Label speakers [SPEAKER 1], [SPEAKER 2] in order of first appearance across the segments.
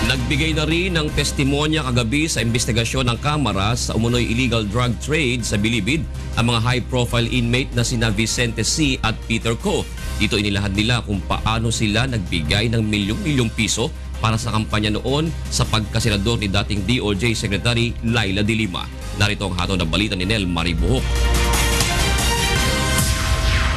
[SPEAKER 1] Nagbigay na rin ng testimonya kagabi sa investigasyon ng Kamara sa umunoy illegal drug trade sa Bilibid ang mga high-profile inmate na sina Vicente C. at Peter Co. Dito inilahad nila kung paano sila nagbigay ng milyong-milyong piso para sa kampanya noon sa pagkasenador ni dating DOJ Secretary Leila De Lima. Narito ang hatol na balita ni Nel Maribuhok.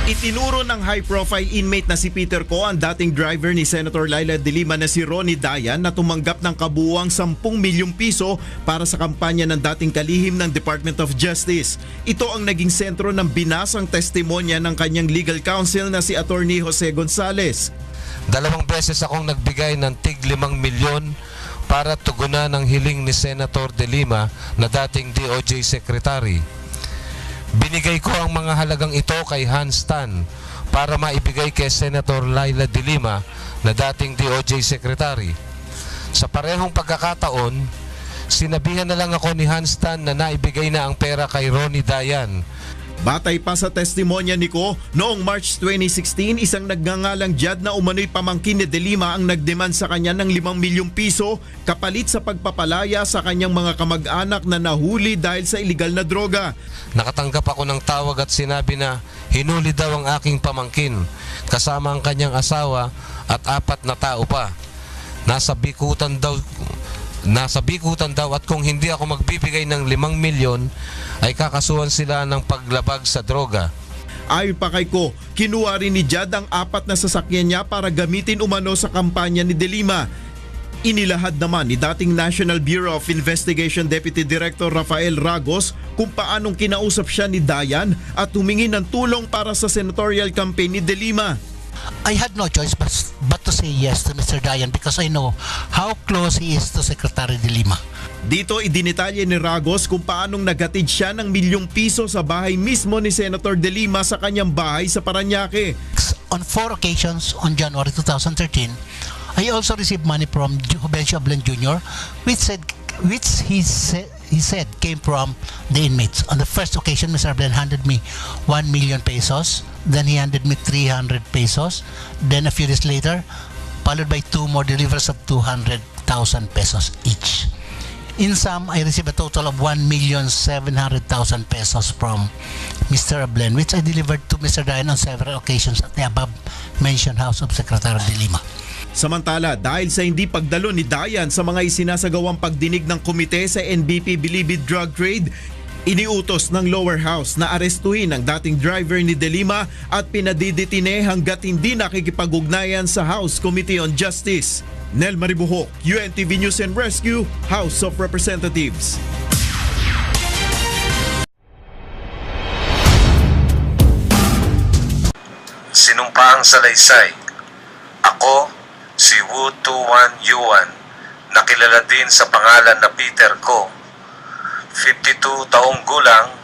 [SPEAKER 2] Itinuro ng high-profile inmate na si Peter Co ang dating driver ni Senator Leila De Lima na si Ronnie Dayan na tumanggap ng kabuuang 10 milyong piso para sa kampanya ng dating kalihim ng Department of Justice. Ito ang naging sentro ng binasang testimonya ng kanyang legal counsel na si Attorney Jose Gonzales.
[SPEAKER 3] 2 beses akong nagbigay ng tig 5 milyon para tugunan ang hiling ni Senator De Lima na dating DOJ Secretary. Binigay ko ang mga halagang ito kay Hans Tan para maibigay kay Senator Leila De Lima na dating DOJ Secretary. Sa parehong pagkakataon, sinabihan na lang ako ni Hans Tan na naibigay na ang pera kay Ronnie Dayan.
[SPEAKER 2] Batay pa sa testimonya ni Co, noong March 2016, isang nagngangalang Jad na umano'y pamangkin ni De Lima ang nagdemand sa kanya ng 5 milyong piso kapalit sa pagpapalaya sa kanyang mga kamag-anak na nahuli dahil sa iligal na droga.
[SPEAKER 3] Nakatanggap ako ng tawag at sinabi na hinuli daw ang aking pamangkin kasama ang kanyang asawa at 4 na tao pa. Nasa bikutan daw at kung hindi ako magbibigay ng 5 milyon ay kakasuhan sila ng paglabag sa droga.
[SPEAKER 2] Ayon pa kay Co, kinuha rin ni Jad ang 4 na sasakyan niya para gamitin umano sa kampanya ni De Lima. Inilahad naman ni dating National Bureau of Investigation Deputy Director Rafael Ragos kung paanong kinausap siya ni Dayan at humingi ng tulong para sa senatorial campaign ni De Lima.
[SPEAKER 4] I had no choice but to say yes to Mr. Dayan because I know how close he is to Secretary De Lima.
[SPEAKER 2] Dito idinitalye ni Ragos kung paanong naghatid siya ng milyong piso sa bahay mismo ni Senator De Lima sa kanyang bahay sa Parañaque.
[SPEAKER 4] On 4 occasions on January 2013, I also received money from Juvencio Ablen Jr. which he said came from the inmates. On the first occasion, Mr. Ablen handed me 1 million pesos. Then he handed me 300 pesos. Then a few days later, followed by 2 more deliveries of 200,000 pesos each. In sum, I received a total of 1,700,000 pesos from Mr. Ablen, which I delivered to Mr. Dayan on several occasions at the above-mentioned house of Secretary De Lima.
[SPEAKER 2] Samantala, dahil sa hindi pagdalo ni Dayan sa mga isinasagawang pagdinig ng komite sa NBP Bilibid Drug Trade, iniutos ng lower house na arestuhin ang dating driver ni De Lima at pinadiditine hanggat hindi nakikipag-ugnayan sa House Committee on Justice. Nel Maribuhok, UNTV News and Rescue, House of Representatives.
[SPEAKER 3] Sinumpaang salaysay. Ako, si Wu Tuan Yuan, nakilala din sa pangalan na Peter Co. 52 taong gulang,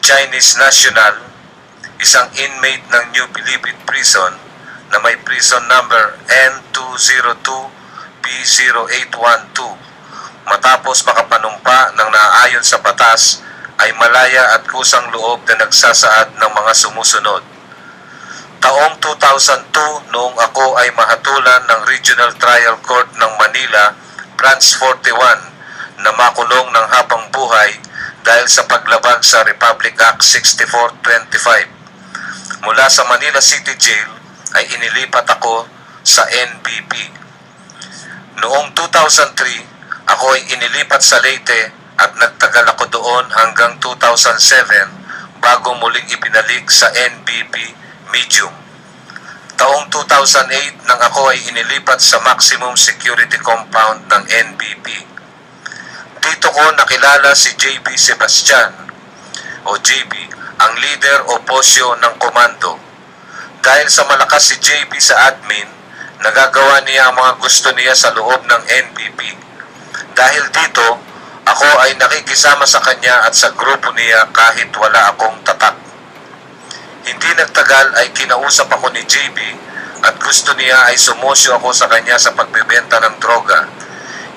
[SPEAKER 3] Chinese national, isang inmate ng New Bilibid Prison na may prison number N202P0812. Matapos makapanumpa ng naayon sa batas, ay malaya at kusang loob na nagsasaad ng mga sumusunod. Taong 2002 noong ako ay mahatulan ng Regional Trial Court ng Manila, Branch 41, na makulong ng habang buhay dahil sa paglabag sa Republic Act 6425. Mula sa Manila City Jail ay inilipat ako sa NBP. Noong 2003, ako ay inilipat sa Leyte at nagtagal ako doon hanggang 2007 bago muling ibinalik sa NBP Medium. Taong 2008 nang ako ay inilipat sa Maximum Security Compound ng NBP. Dito ko nakilala si JB Sebastian o JB, ang leader o posyo ng komando. Dahil sa malakas si JB sa admin, nagagawa niya ang mga gusto niya sa loob ng NBP. Dahil dito, ako ay nakikisama sa kanya at sa grupo niya kahit wala akong tatak. Hindi nagtagal ay kinausap ako ni JB at gusto niya ay sumosyo ako sa kanya sa pagbebenta ng droga.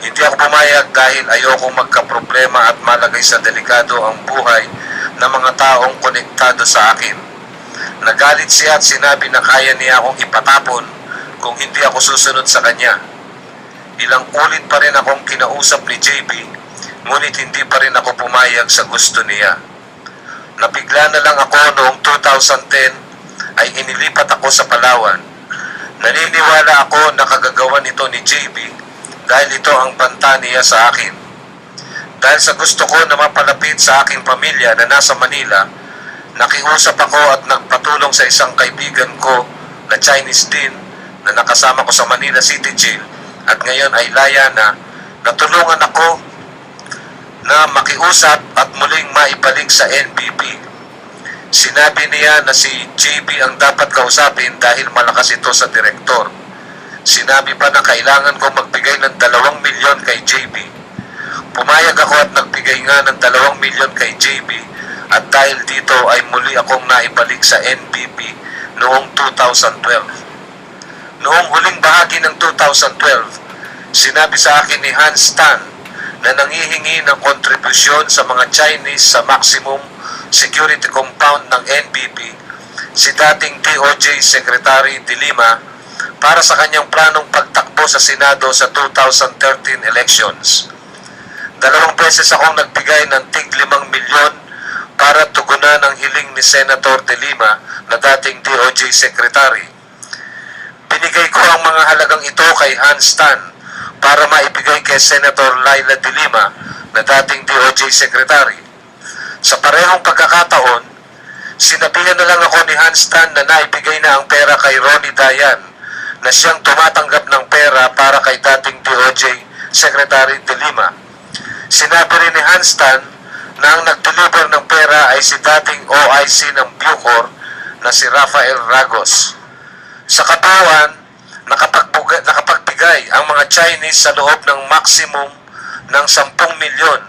[SPEAKER 3] Hindi ako pumayag dahil ayokong magkaproblema at malagay sa delikado ang buhay ng mga taong konektado sa akin. Nagalit siya at sinabi na kaya niya akong ipatapon kung hindi ako susunod sa kanya. Ilang ulit pa rin akong kinausap ni JB, ngunit hindi pa rin ako pumayag sa gusto niya. Nabigla na lang ako noong 2010 ay inilipat ako sa Palawan. Naniniwala ako na kagagawan ito ni JB dahil ito ang banta niya sa akin. Dahil sa gusto ko na mapalapit sa aking pamilya na nasa Manila, nakiusap ako at nagpatulong sa isang kaibigan ko na Chinese din na nakasama ko sa Manila City Jail at ngayon ay laya na natulungan ako na makiusap at muling maibalik sa NBP. Sinabi niya na si JB ang dapat kausapin dahil malakas ito sa direktor. Sinabi pa na kailangan kong magbigay ng 2 milyon kay JB. Pumayag ako at nagbigay nga ng 2 milyon kay JB at dahil dito ay muli akong naibalik sa NBP noong 2012. Noong huling bahagi ng 2012, sinabi sa akin ni Hans Tan na nangihingi ng kontribusyon sa mga Chinese sa maximum security compound ng NBP si dating DOJ Secretary De Lima para sa kanyang planong pagtakbo sa Senado sa 2013 elections. 2 beses akong nagbigay ng tig 5 milyon para tugunan ang hiling ni Senator De Lima na dating DOJ Secretary. Binigay ko ang mga halagang ito kay Hans Tan para maibigay kay Senator Leila De Lima na dating DOJ Secretary. Sa parehong pagkakataon, sinabihan na lang ako ni Hans Tan na naibigay na ang pera kay Ronnie Dayan na siyang tumatanggap ng pera para kay dating DOJ Secretary De Lima. Sinabi rin ni Hans Tan na ang nag-deliver ng pera ay si dating OIC ng Bucor na si Rafael Ragos. Sa katawan, nakapagbigay ang mga Chinese sa loob ng maximum ng 10 milyon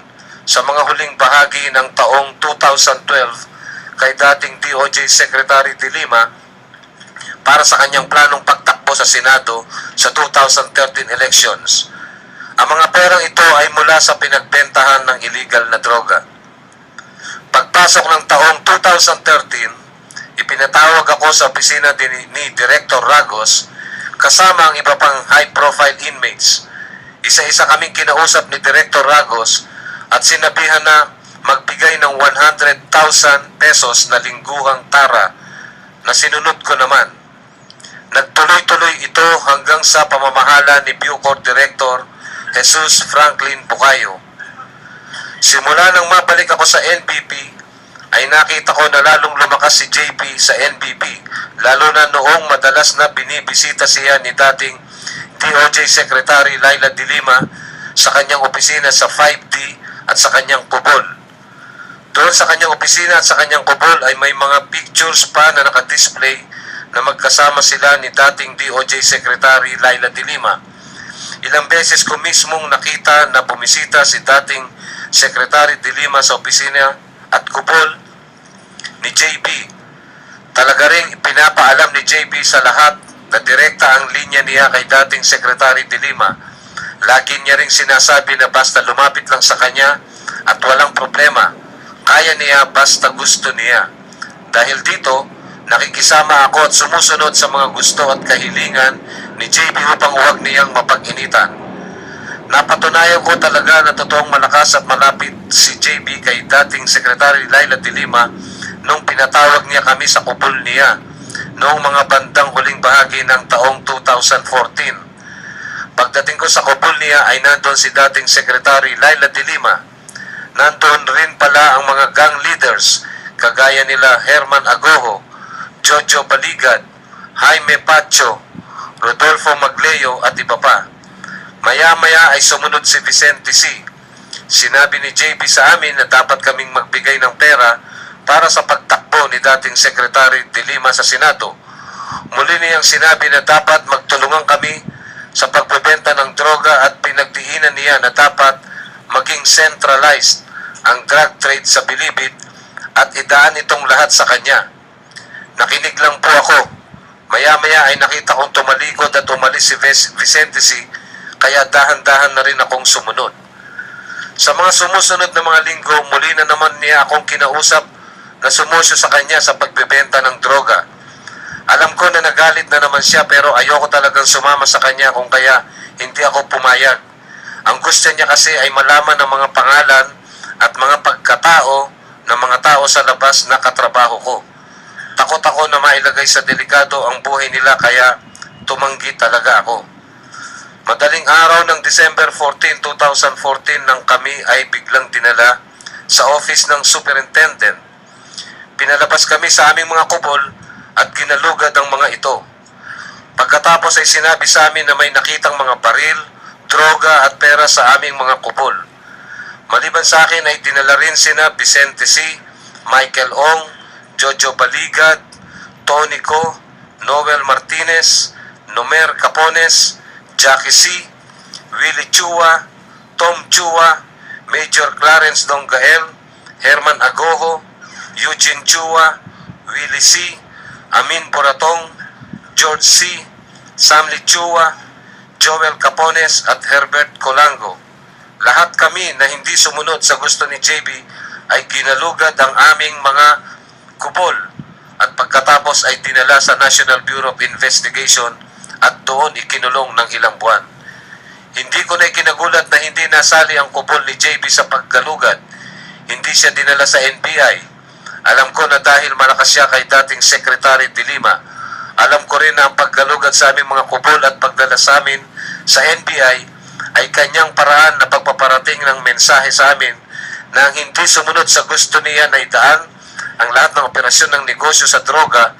[SPEAKER 3] sa mga huling bahagi ng taong 2012 kay dating DOJ Secretary De Lima para sa kanyang planong pagtakbo sa Senado sa 2013 elections. Ang mga perang ito ay mula sa pinagbentahan ng illegal na droga. Pagpasok ng taong 2013, ipinatawag ako sa opisina ni Director Ragos kasama ang iba pang high-profile inmates. Isa-isa kaming kinausap ni Director Ragos at sinabihan na magbigay ng 100,000 pesos na lingguhang tara na sinunod ko naman. Nagtuloy-tuloy ito hanggang sa pamamahala ni Bucor Director Jesus Franklin Bucayo. Simula nang mabalik ako sa NBP, ay nakita ko na lalong lumakas si JP sa NBP, lalo na noong madalas na binibisita siya ni dating DOJ Secretary Leila De Lima sa kanyang opisina sa 5D at sa kanyang kubol. Doon sa kanyang opisina at sa kanyang kubol ay may mga pictures pa na nakadisplay na magkasama sila ni dating DOJ Secretary Leila De Lima. Ilang beses ko mismong nakita na bumisita si dating Secretary De Lima sa opisina at kubol ni JB. Talaga ring pinapaalam ni JB sa lahat na direkta ang linya niya kay dating Secretary De Lima. Lagi niya ring sinasabi na basta lumapit lang sa kanya at walang problema, kaya niya basta gusto niya. Dahil dito, nakikisama ako at sumusunod sa mga gusto at kahilingan ni JB upang huwag niyang mapag-initan. Napatunayan ko talaga na totoong malakas at malapit si JB kay dating Secretary Leila De Lima nung pinatawag niya kami sa kubol niya noong mga bandang huling bahagi ng taong 2014. Pagdating ko sa kubol niya ay nandun si dating Secretary Leila De Lima. Nandun rin pala ang mga gang leaders kagaya nila Herman Agoho, Jojo Baligad, Jaime Pacho, Rodolfo Magleo at iba pa. Maya-maya ay sumunod si Vicente C. Sinabi ni JB sa amin na dapat kaming magbigay ng pera para sa pagtakbo ni dating Secretary De Lima sa Senado. Muli niyang sinabi na dapat magtulungan kami sa pagbebenta ng droga at pinagdiinan niya na dapat maging centralized ang drug trade sa Bilibid at idaan itong lahat sa kanya. Nakinig lang po ako. Maya-maya ay nakita kong tumalikod at umalis si Vicente C. Kaya dahan-dahan na rin akong sumunod. Sa mga sumusunod na mga linggo, muli na naman niya akong kinausap na sumusyo sa kanya sa pagbebenta ng droga. Alam ko na nagalit na naman siya pero ayoko talagang sumama sa kanya kung kaya hindi ako pumayag. Ang gusto niya kasi ay malaman ng mga pangalan at mga pagkatao ng mga tao sa labas na katrabaho ko. Takot ako na mailagay sa delikado ang buhay nila kaya tumanggi talaga ako. Madaling araw ng December 14, 2014 nang kami ay biglang dinala sa office ng superintendent. Pinalabas kami sa aming mga kubol at ginalugad ang mga ito. Pagkatapos ay sinabi sa amin na may nakitang mga baril, droga at pera sa aming mga kubol. Maliban sa akin ay dinala rin sina Vicente C., Michael Ong, Jojo Baligad, Tony Co., Noel Martinez, Nomer Capones, Jackie C., Willie Chua, Tom Chua, Major Clarence Donggael, Herman Agoho, Eugene Chua, Willie C., Amin Boratong, George C., Samli Chua, Joel Capones at Herbert Colango. Lahat kami na hindi sumunod sa gusto ni JB ay ginalugad ang aming mga kubol at pagkatapos ay dinala sa National Bureau of Investigation at doon ikinulong ng ilang buwan. Hindi ko na ikinagulat na hindi nasali ang kubol ni JB sa paggalugad. Hindi siya dinala sa NBI. Alam ko na dahil malakas siya kay dating Secretary De Lima. Alam ko rin na ang paggalugad sa aming mga kubol at pagdala sa amin sa NBI ay kanyang paraan na pagpaparating ng mensahe sa amin na ang hindi sumunod sa gusto niya na idaan ang lahat ng operasyon ng negosyo sa droga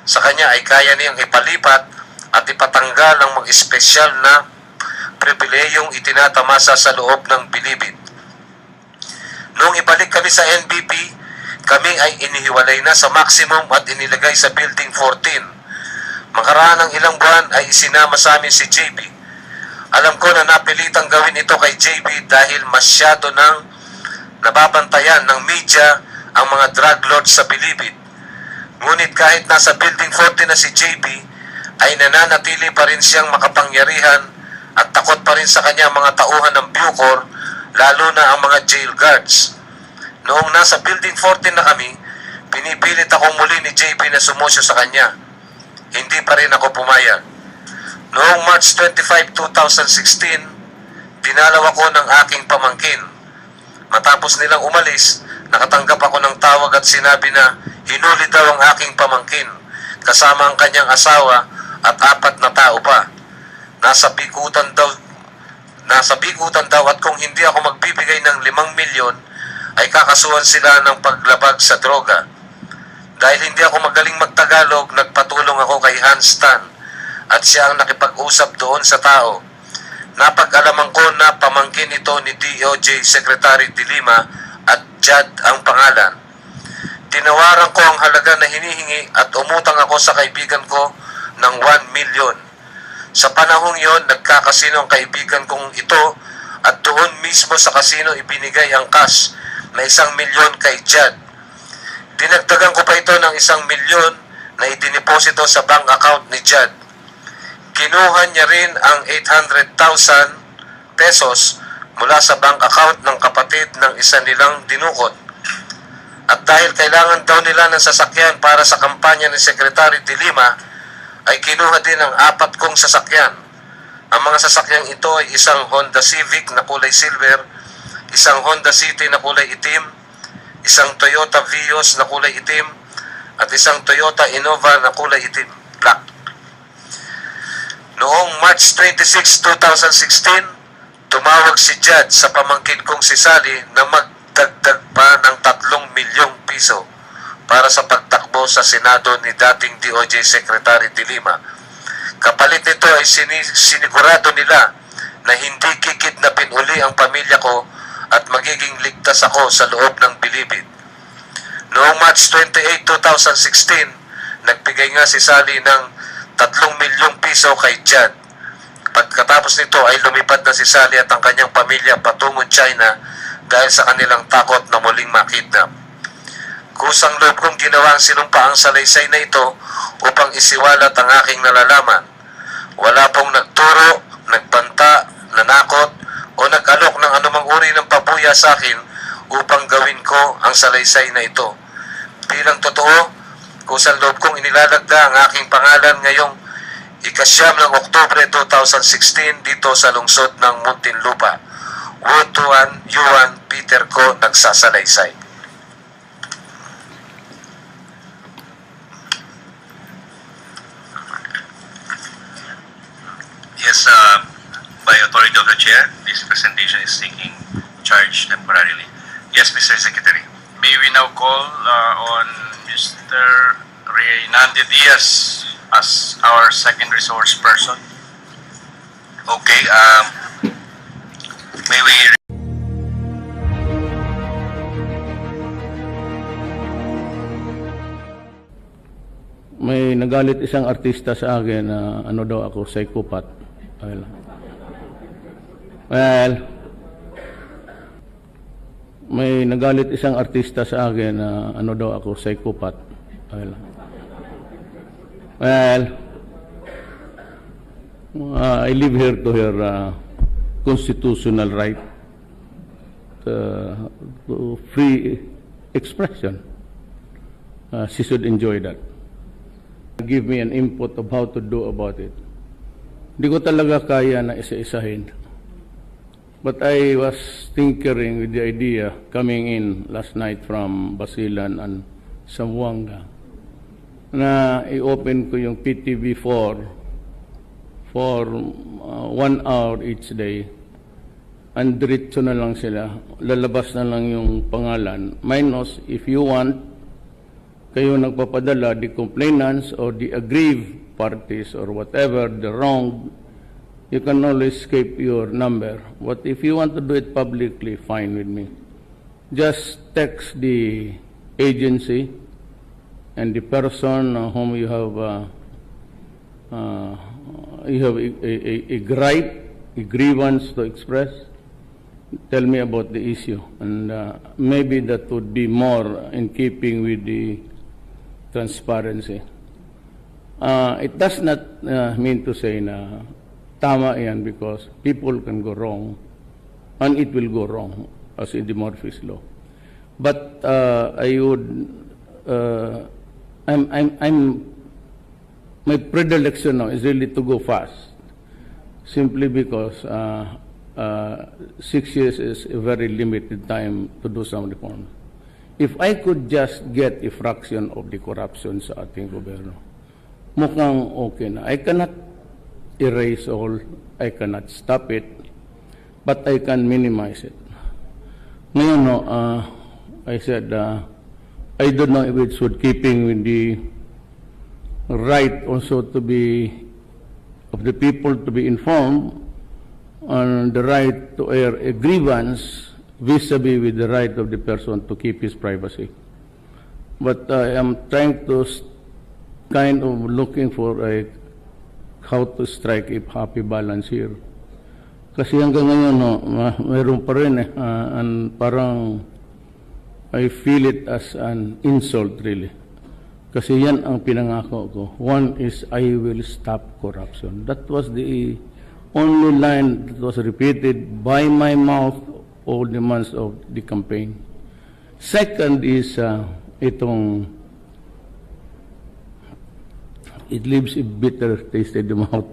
[SPEAKER 3] sa kanya ay kaya niyang ipalipat at ipatanggal ang mga espesyal na pribilehiyong itinatamasa sa loob ng bilibid. Noong ibalik kami sa NBP, kami ay inihiwalay na sa maximum at inilagay sa Building 14. Makaraan ng ilang buwan ay isinama sa amin si JB. Alam ko na napilitang gawin ito kay JB dahil masyado nang nababantayan ng media ang mga drug lords sa bilibid. Ngunit kahit nasa Building 14 na si JB, ay nananatili pa rin siyang makapangyarihan at takot pa rin sa kanya mga tauhan ng Bucor, lalo na ang mga jail guards. Noong nasa Building 14 na kami, pinipilit akong muli ni JB na sumusyo sa kanya. Hindi pa rin ako pumayag. Noong March 25, 2016, dinalaw ako ng aking pamangkin. Matapos nilang umalis, nakatanggap ako ng tawag at sinabi na hinuli daw ang aking pamangkin, kasama ang kanyang asawa at 4 na tao pa. Nasa bigutan daw at kung hindi ako magbibigay ng 5 milyon, ay kakasuhan sila ng paglabag sa droga. Dahil hindi ako magaling magtagalog, nagpatulong ako kay Hans Tan at siya ang nakipag-usap doon sa tao. Napag-alaman ko na pamangkin ito ni DOJ Secretary De Lima at Jad ang pangalan. Tinawaran ko ang halaga na hinihingi at umutang ako sa kaibigan ko ng 1 milyon. Sa panahong yon, nagkakasino ang kaibigan kong ito at doon mismo sa kasino ibinigay ang cash na 1 milyon kay Jad. Dinagdagan ko pa ito ng 1 milyon na idiniposito sa bank account ni Jad. Kinuha niya rin ang 800,000 pesos mula sa bank account ng kapatid ng isa nilang dinukot. At dahil kailangan daw nila ng sasakyan para sa kampanya ni Secretary De Lima, ay kinuha din ang 4 kong sasakyan. Ang mga sasakyang ito ay isang Honda Civic na kulay silver, isang Honda City na kulay itim, isang Toyota Vios na kulay itim, at isang Toyota Innova na kulay itim, black. Noong March 26, 2016, tumawag si Judge sa pamangkin kong si Sally na magdagdag pa ng 3 milyong piso para sa pagtakbo sa Senado ni dating DOJ Secretary De Lima. Kapalit nito ay sinigurado nila na hindi kikidnapin uli ang pamilya ko at magiging ligtas ako sa loob ng bilibid. Noong March 28, 2016, nagbigay nga si Sally ng 3 milyong piso kay Jad. Pagkatapos nito ay lumipad na si Sally at ang kanyang pamilya patungong China dahil sa kanilang takot na muling makidnap. Kusang loob kong ginawa ang sinumpaang salaysay na ito upang isiwalat ang aking nalalaman. Wala pong nagturo, nagbanta, nanakot, o nag-alok ng anumang uri ng pabuya sa akin upang gawin ko ang salaysay na ito. Bilang totoo, kusang loob kong inilalagda ang aking pangalan ngayong ikasyam ng Oktubre 2016 dito sa lungsod ng Muntinlupa. Wotuan Yuan Peter ko nagsasalaysay.
[SPEAKER 5] Yes, by authority of the chair, this presentation is taking charge temporarily. Yes, Mr. Secretary.
[SPEAKER 6] May we now call on Mr. Reynaldo Diaz as our second resource person.
[SPEAKER 5] Okay, may we...
[SPEAKER 7] May nagalit isang artista sa akin na ano daw ako, psychopath. May nagalit isang artista sa akin na ano daw ako, psychopath. I live here to her constitutional right to free expression. She should enjoy that. Give me an input of how to do about it. Hindi ko talaga kaya na isa-isahin. But I was tinkering with the idea coming in last night from Basilan and Zamboanga na i-open ko yung PTV4 for 1 hour each day. And diretso na lang sila. Lalabas na lang yung pangalan. Minus, if you want, kayo nagpapadala, the complainants or the aggrieved parties or whatever, the wrong, you can always escape your number. But if you want to do it publicly, fine with me. Just text the agency and the person whom you have a gripe, a grievance to express. Tell me about the issue, and maybe that would be more in keeping with the transparency. It does not mean to say na tama yan because people can go wrong and it will go wrong as in the Murphy's Law. But my predilection now is really to go fast, simply because 6 years is a very limited time to do some reforms. If I could just get a fraction of the corruption sa ating gobyerno, mukhang okay na. I cannot erase all, I cannot stop it, but I can minimize it. Ngayon, I said, I don't know if it's with keeping with the right also to be, of the people to be informed, on the right to air a grievance vis-a-vis with the right of the person to keep his privacy. But I am trying to kind of looking for how to strike a happy balance here. Kasi hanggang ngayon, mayroon pa rin and parang I feel it as an insult really. Kasi yan ang pinangako ko. One is, I will stop corruption. That was the only line that was repeated by my mouth all the months of the campaign. Second is itong, it leaves a bitter taste in the mouth.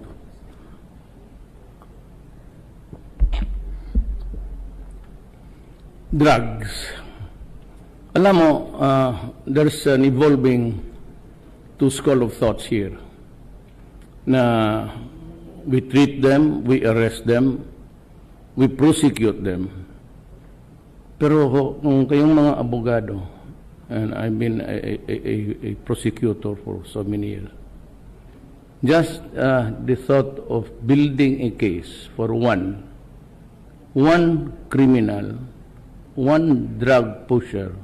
[SPEAKER 7] Drugs. Alam mo, there's an evolving two school of thoughts here na we treat them, we arrest them, we prosecute them. Pero kung kayong mga abogado, and I've been a prosecutor for so many years, just the thought of building a case for one criminal, one drug pusher,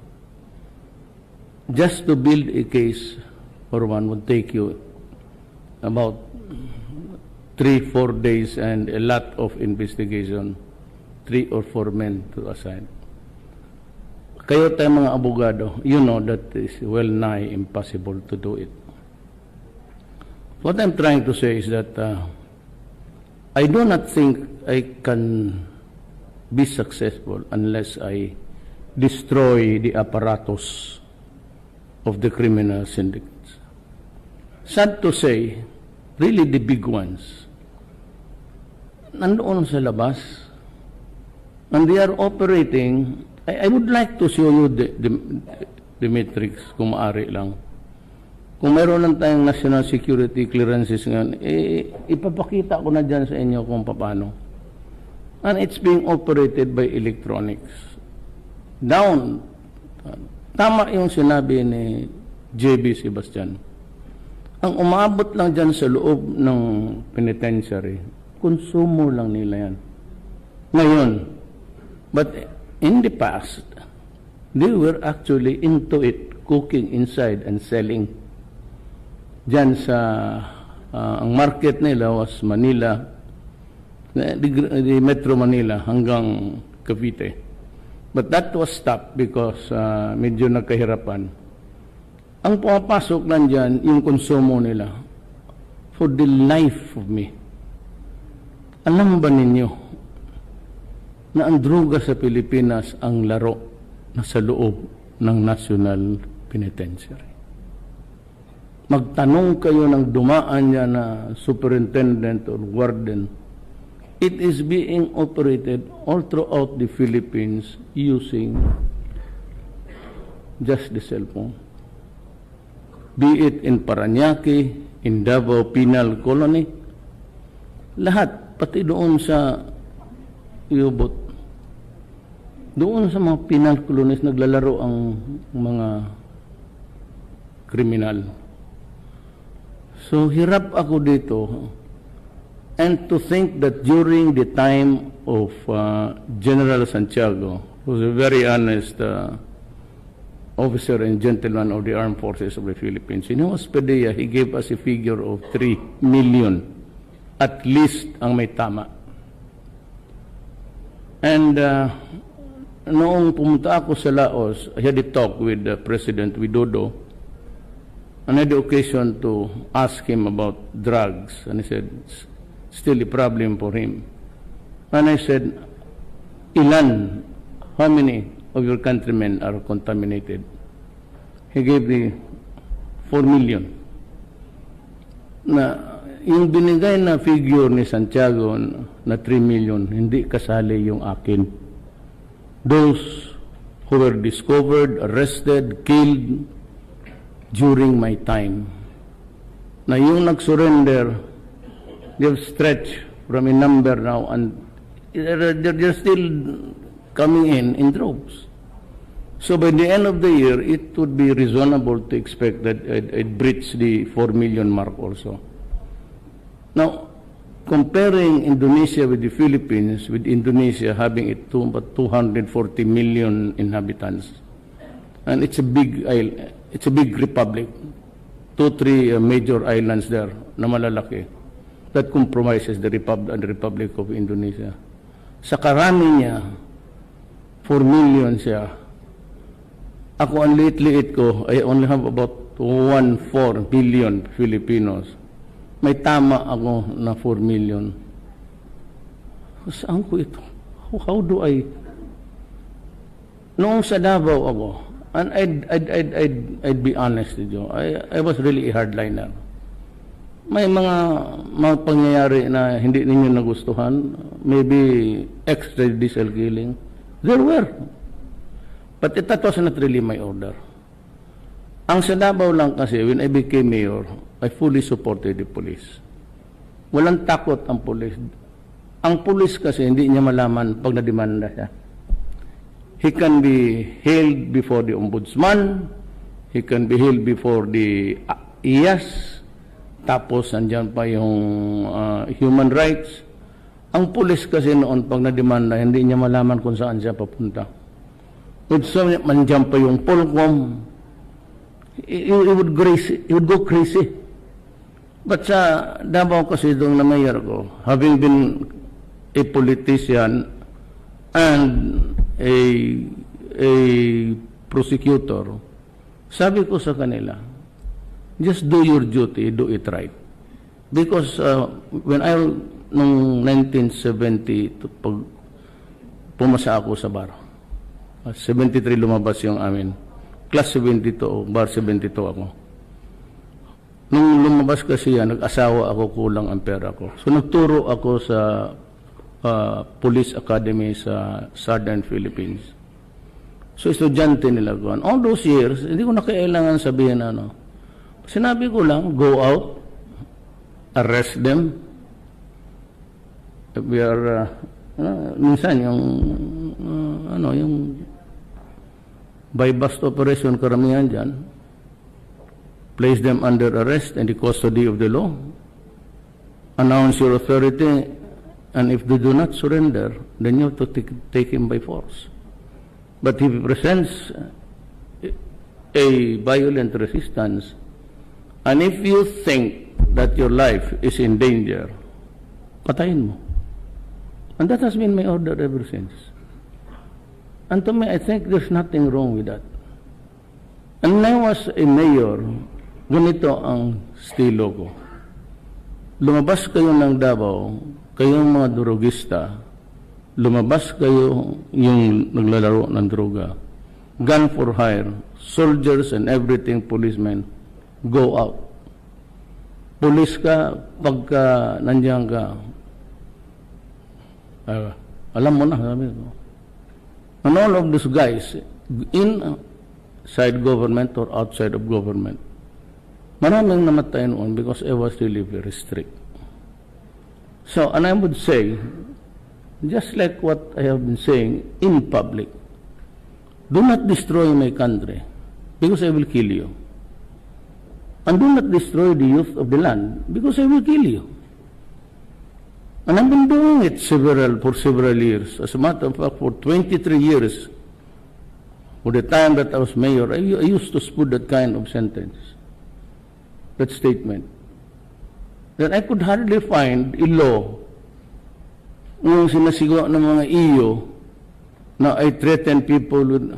[SPEAKER 7] just to build a case for one would take you about 3-4 days and a lot of investigation, 3 or 4 men to assign. Kayo tayo mga abogado, you know that is well nigh impossible to do it. What I'm trying to say is that I do not think I can be successful unless I destroy the apparatus of the criminal syndicates. sad to say, really the big ones, nandoon sa labas, and they are operating. I would like to show you the metrics kung maaari lang. Kung meron lang tayong national security clearances ngayon, ipapakita ko na dyan sa inyo kung paano. And it's being operated by electronics. Down. Tama yung sinabi ni JB Sebastian. Ang umabot lang dyan sa loob ng penitentiary, konsumo lang nila yan. Ngayon, but in the past, they were actually into it, cooking inside and selling. Diyan sa ang market nila was Manila, the Metro Manila hanggang Cavite. But that was stopped because medyo nagkahirapan. Ang pumapasok lang dyan, yung konsumo nila. For the life of me, alam ba ninyo na ang droga sa Pilipinas ang laro na sa loob ng National Penitentiary? Magtanong kayo ng dumaan niya na superintendent or warden. It is being operated all throughout the Philippines using just the cellphone. Be it in Parañaque, in Davao Penal Colony, lahat, pati doon sa Iubot. Doon sa mga penal colonies naglalaro ang mga kriminal. So hirap ako dito, and to think that during the time of General Santiago, who was a very honest officer and gentleman of the Armed Forces of the Philippines, in Hospedia, he gave us a figure of 3 million, at least ang may tama. And noong pumunta ako sa Laos, I had a talk with President Widodo, and I had the occasion to ask him about drugs, and he said, it's still a problem for him. And I said, ilan, how many of your countrymen are contaminated? He gave me 4 million. Na yung binigay na figure ni Santiago na 3 million, hindi kasali yung akin. Those who were discovered, arrested, killed during my time. Na yung nag-surrender, they've stretched from a number now, and they're still coming in droves. So by the end of the year, it would be reasonable to expect that I'd breach the 4 million mark also. Now, comparing Indonesia with the Philippines, with Indonesia having about 240 million inhabitants, and it's a big island, it's a big republic, 2-3 major islands there na malalaki, that compromises the Republic of Indonesia. Sa karami niya, 4 million siya. Ako, ang liit-liit ko, I only have about 1.4 billion Filipinos. May tama ako na 4 million. Saan ko ito? How do I? Noong sa Davao ako, and I'd be honest with you, I was really a hardliner. May mga pangyayari na hindi ninyo nagustuhan, maybe extrajudicial killing. There were. But that was not really my order. Ang sa Davao lang kasi, when I became mayor, I fully supported the police. Walang takot ang police. Ang police kasi hindi niya malaman pag nademanda siya. He can be held before the ombudsman, he can be held before the IAS, tapos andyan pa yung human rights. Ang police kasi noon pag nademanda, hindi niya malaman kung saan siya papunta. With so mandyan pa yung Polcom, he would go crazy. But sa Davao kasi doon na mayor ko, having been a politician and a prosecutor, sabi ko sa kanila, just do your duty, do it right. Because when noong 1970, pag pumasa ako sa bar, 73 lumabas yung amin, class 72, bar 72 ako. Nung lumabas kasi yan, nag-asawa ako, kulang ang pera ko. So nagturo ako sa Police Academy sa Southern Philippines. So estudyante nila ko. All those years, hindi ko na kailangan sabihin ano. Sinabi ko lang, go out, arrest them. We are, minsan yung, yung by bust operation karamihan dyan, place them under arrest and the custody of the law, announce your authority, and if they do not surrender, then you have to take him by force. But if he presents a violent resistance, and if you think that your life is in danger, patayin mo. And that has been my order ever since. And to me, I think there's nothing wrong with that. And when I was a mayor, ganito ang estilo ko. Lumabas kayo ng Davao, kayong mga drogista, lumabas kayo yung naglalaro ng droga, gun for hire, soldiers and everything, policemen, go out. Police ka, pagka nandiyan ka, alam mo na, sabi ko. And all of these guys, inside government or outside of government, maraming namatay noon because I was really very strict. So, and I would say, just like what I have been saying in public, do not destroy my country because I will kill you. And do not destroy the youth of the land because I will kill you. And I've been doing it for several years. As a matter of fact, for 23 years, for the time that I was mayor, I used to put that kind of sentence, that statement. That I could hardly find a law yung sinasigaw ng mga iyo na I threaten people with,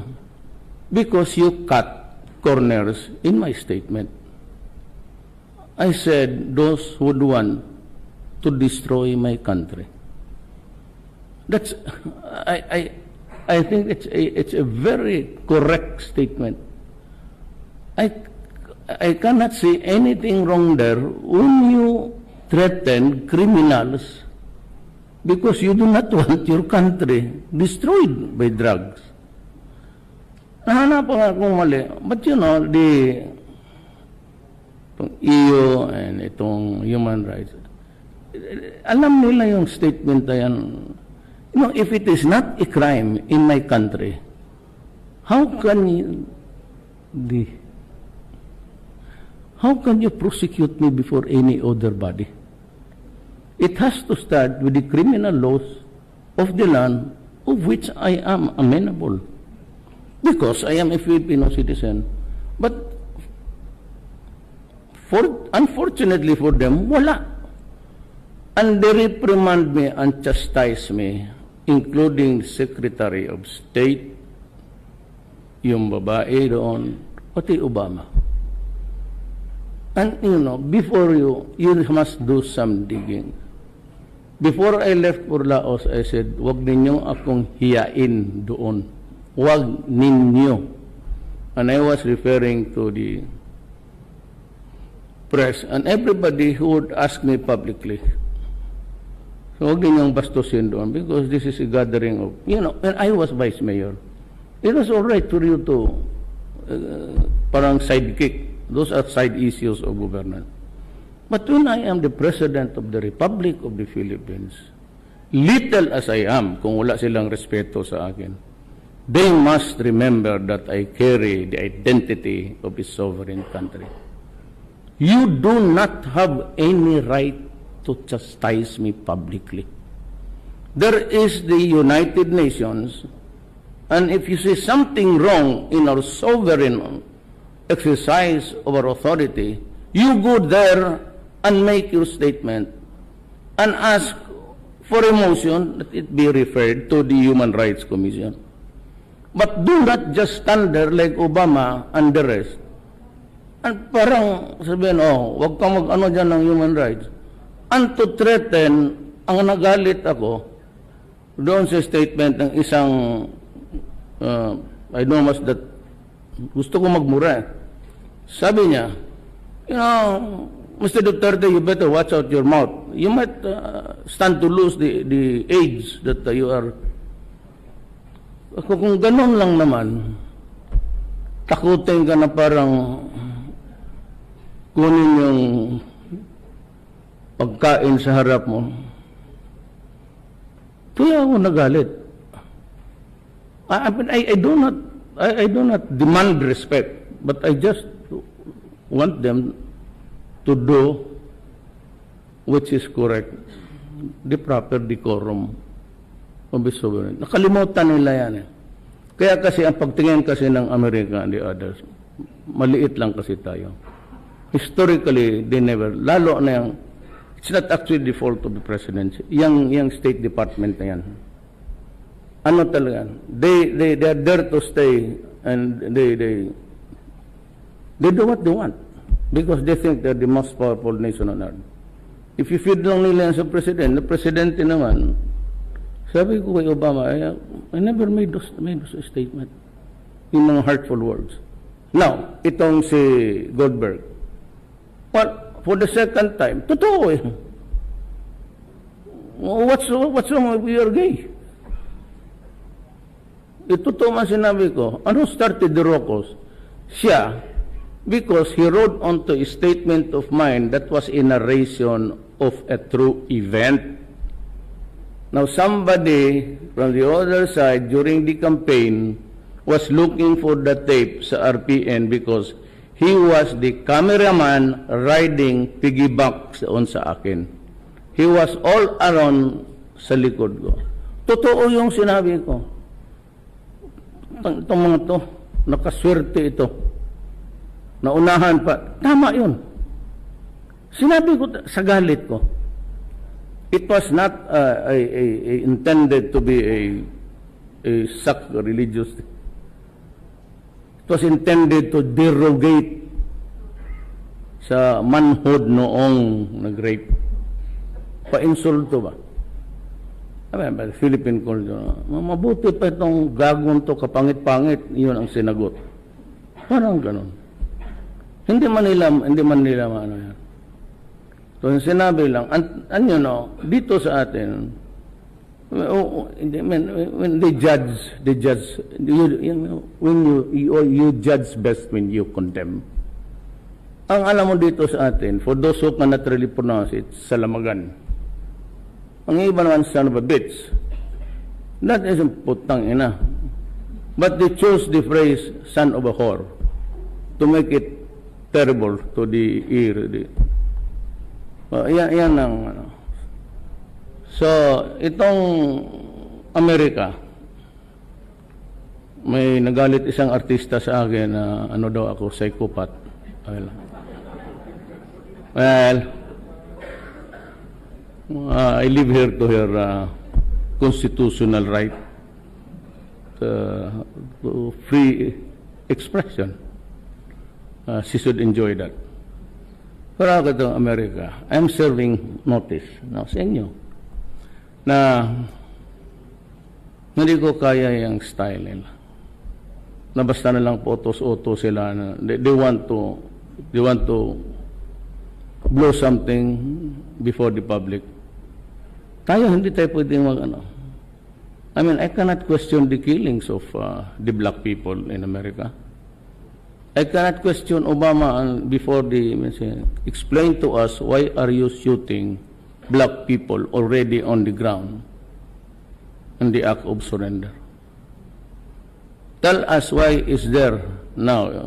[SPEAKER 7] because you cut corners in my statement. I said those who would want to destroy my country. That's I think it's a very correct statement. I cannot see anything wrong there when you threaten criminals because you do not want your country destroyed by drugs. Nahanap nga akong mali. But you know, itong EU and itong human rights, alam nila yung statement na yan. You know, if it is not a crime in my country, how can you prosecute me before any other body? It has to start with the criminal laws of the land of which I am amenable. Because I am a Filipino citizen. But unfortunately for them, wala. And they reprimand me and chastise me, including Secretary of State, yung babae doon, pati Obama. And you know, before you must do some digging. Before I left for Laos, I said, wag ninyong akong hiyain doon. Wag ninyo. And I was referring to the press and everybody who would ask me publicly. So wag ninyong bastusin doon because this is a gathering of, you know, when I was vice mayor, it was all right for you to parang sidekick. Those are side issues of governance. But when I am the President of the Republic of the Philippines, little as I am, kung wala silang respeto sa akin, they must remember that I carry the identity of a sovereign country. You do not have any right to chastise me publicly. There is the United Nations, and if you see something wrong in our sovereign exercise of our authority, you go there and make your statement and ask for a motion that it be referred to the Human Rights Commission. But do not just stand there like Obama and the rest. And parang sabihin, wag kang mag-ano dyan ng human rights. And to threaten, ang nagalit ako doon sa statement ng isang, I don't know that gusto ko magmura. Sabi niya, You know, Mr. Duterte, you better watch out your mouth. You might stand to lose the age that you are. Kung ganun lang naman, takutin ka na parang kunin yung pagkain sa harap mo. Kaya ako nagalit. I do not demand respect, but I just want them to do which is correct, the proper decorum of the sovereign. Nakalimutan nila yan eh. Kaya kasi ang pagtingin kasi ng Amerika and the others, maliit lang kasi tayo. Historically, they never, lalo na yung, it's not actually the fault of the presidency, yung State Department na yan. Ano talaga? They are there to stay and they do what they want because they think they're the most powerful nation on earth. If you feed lang nila sa president, the presidente naman, sabi ko kay Obama, I never made those statement. Yung mga hurtful words. Now, itong si Goldberg, well, for the second time, totoo eh. What's wrong with your gay? Totoo man sinabi ko, ano started the Rocos? Siya, because he wrote onto a statement of mine that was a narration of a true event. Now, somebody from the other side during the campaign was looking for the tape sa RPN because he was the cameraman riding piggyback sa akin. He was all around sa likod ko. Totoo yung sinabi ko. Itong mga to, nakaswerte ito. Naunahan pa. Tama yun. Sinabi ko sa galit ko. It was not intended to be a religious. It was intended to derogate sa manhood noong nag-rape. Pa-insulto ba? Philippine culture. Mabuti pa itong gagawin to, kapangit-pangit, yun ang sinagot. Parang ganun. Hindi man nila maano yan. So, sinabi lang, dito sa atin, when they judge, you judge best when you condemn. Ang alam mo dito sa atin, for those who cannot really pronounce it, salamagan. Ang iba naman, son of a bitch. That isn't putang ina. But they chose the phrase, son of a whore, to make it terrible to the ear. Yan ang ano. So, itong Amerika, may nagalit isang artista sa akin na ano daw ako, psychopath. Well, I live here to her constitutional right to free expression. She should enjoy that. Pero ako itong Amerika, I'm serving notice now sa inyo na hindi ko kaya yung style nila. Na basta na lang potos-otos sila na they want to blow something before the public. Tayo hindi tayo pwedeng I mean, I cannot question the killings of the black people in America. I cannot question Obama before explain to us why are you shooting black people already on the ground in the act of surrender. Tell us why is there now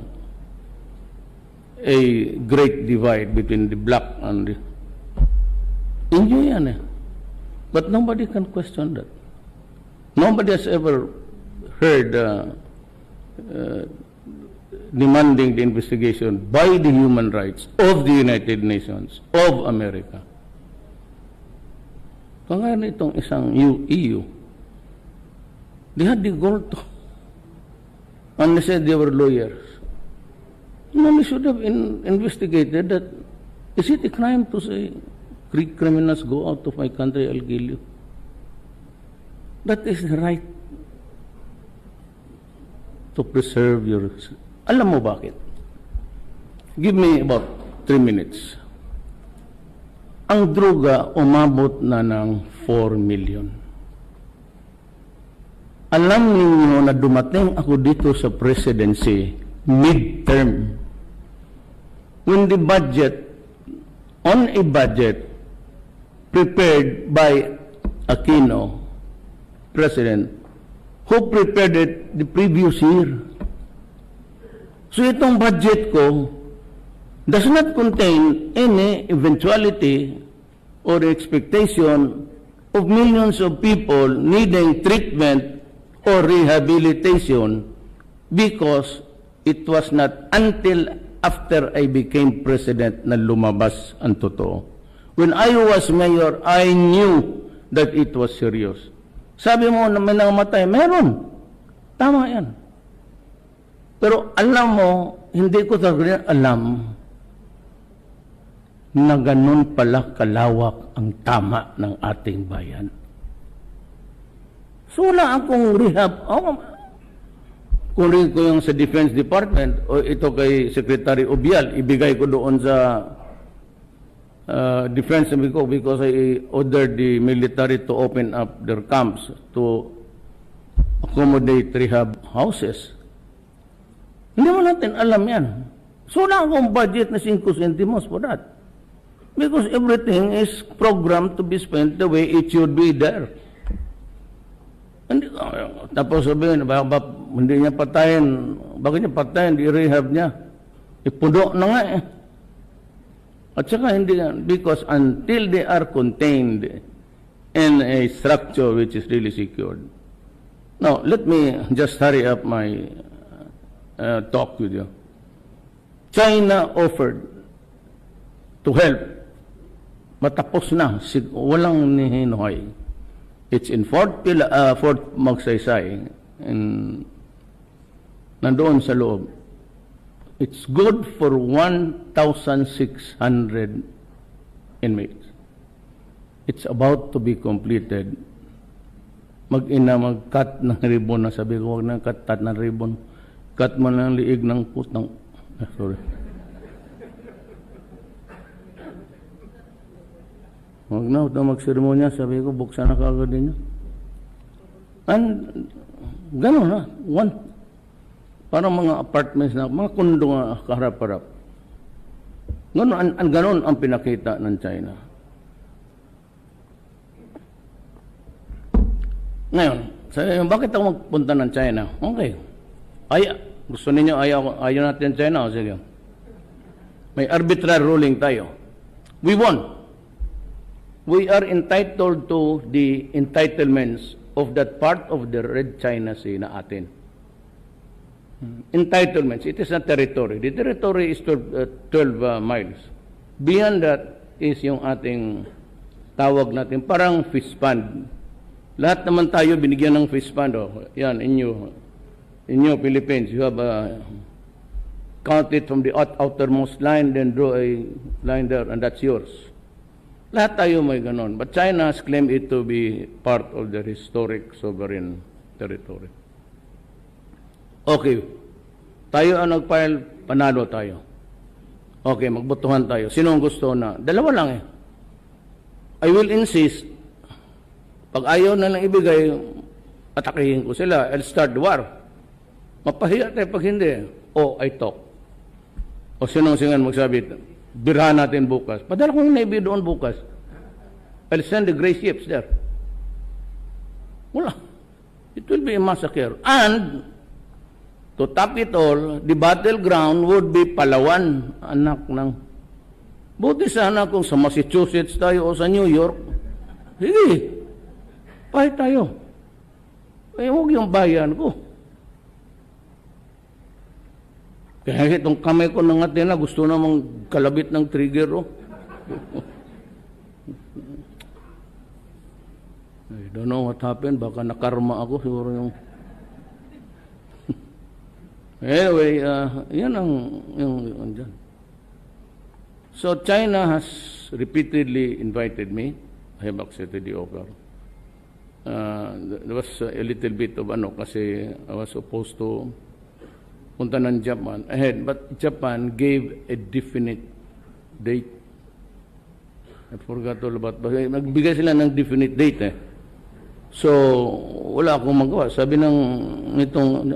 [SPEAKER 7] a great divide between the black and the inyo yan eh. But nobody can question that. Nobody has ever heard demanding the investigation by the human rights of the United Nations of America. Kaya itong isang EU, they had the goal to, and they said they were lawyers. No, they should have investigated that. Is it a crime to say, Greek criminals go out of my country, I'll kill you? That is the right to preserve your... Alam mo bakit? Give me about 3 minutes. Ang droga umabot na ng 4 million. Alam niyo na dumating ako dito sa presidency midterm. When the budget, on a budget prepared by Aquino, President, who prepared it the previous year. So itong budget ko does not contain any eventuality or expectation of millions of people needing treatment or rehabilitation because it was not until after I became president na lumabas ang totoo. When I was mayor, I knew that it was serious. Sabi mo na may nangamatay, meron. Tama yan. Pero alam mo, hindi ko talaga alam na ganun pala kalawak ang tama ng ating bayan. So wala akong rehab. Kung rin ko yung sa Defense Department o ito kay Secretary Obial, ibigay ko doon sa defense ko because I ordered the military to open up their camps to accommodate rehab houses. Hindi mo natin alam yan. So wala akong budget na 5 centimos for that. Because everything is programmed to be spent the way it should be there. Tapos sabihin, hindi niya patayin, bakit niya patayin, di-rehab niya. Ipuno na nga eh. At saka hindi, because until they are contained in a structure which is really secured. Now, let me just hurry up my talk with you. China offered to help. Matapos na, walang nihinuhay. It's in Fort Magsaysay, nandoon sa loob. It's good for 1,600 inmates. It's about to be completed. Mag-cut ng ribbon na sabi ko, huwag na cut ng ribbon. Cut mo ng liig ng putang. Sorry. Huwag na magseremonya, sabi ko, buksan na kagad din niya. And, gano'n na. Parang mga apartments na, mga kondo nga kaharap-harap. Gano'n ang pinakita ng China. Ngayon, sabi, bakit ako magpunta ng China? Okay. Gusto ninyo, ayaw natin China? O sige. May arbitrary ruling tayo. We won. We are entitled to the entitlements of that part of the Red China Sea na atin. Entitlements. It is not territory. The territory is 12 miles. Beyond that is yung ating tawag natin, parang fish pond. Lahat naman tayo binigyan ng fish pond. Oh. Yan, in your Philippines, you have count it from the outermost line, then draw a line there, and that's yours. Lahat tayo may ganon. But China has claimed it to be part of their historic sovereign territory. Okay. Tayo ang nag-file, panalo tayo. Okay, magbotohan tayo. Sinong gusto na? Dalawa lang eh. I will insist, pag ayaw na lang ibigay, atakihin ko sila. I'll start the war. Mapahiya tayo pag hindi. I talk. O sinong-singan magsabi, birhan natin bukas. Padala ko yung Navy doon bukas. I'll send the gray ships there. Wala. It will be a massacre. And, to top it all, the battleground would be Palawan, anak ng... Buti sana kung sa Massachusetts tayo o sa New York. Sige, pahit tayo. Huwag yung bayan ko. Kaya itong kamay ko ng Athena, gusto namang kalabit ng trigger. I don't know what happened. Baka nakarma ako. Siguro yung... Anyway, yan ang dyan. So China has repeatedly invited me. I have accepted the offer. There was a little bit of kasi I was supposed to punta ng Japan ahead, but Japan gave a definite date. I forgot all about it. Nagbigay sila ng definite date eh. So, wala akong magawa. Sabi ng itong,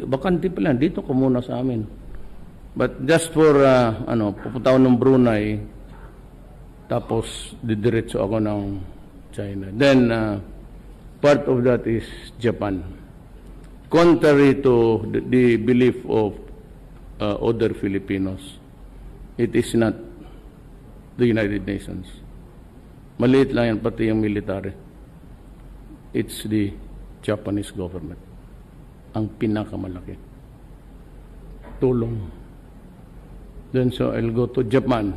[SPEAKER 7] bakante pa lang, dito ka muna sa amin. But just for, pupunta ako ng Brunei, tapos didiretso ako ng China. Then, part of that is Japan. Contrary to the belief of other Filipinos, it is not the United Nations. Maliit lang yan, pati yung military. It's the Japanese government. Ang pinakamalaki. Tulong. Then so I'll go to Japan.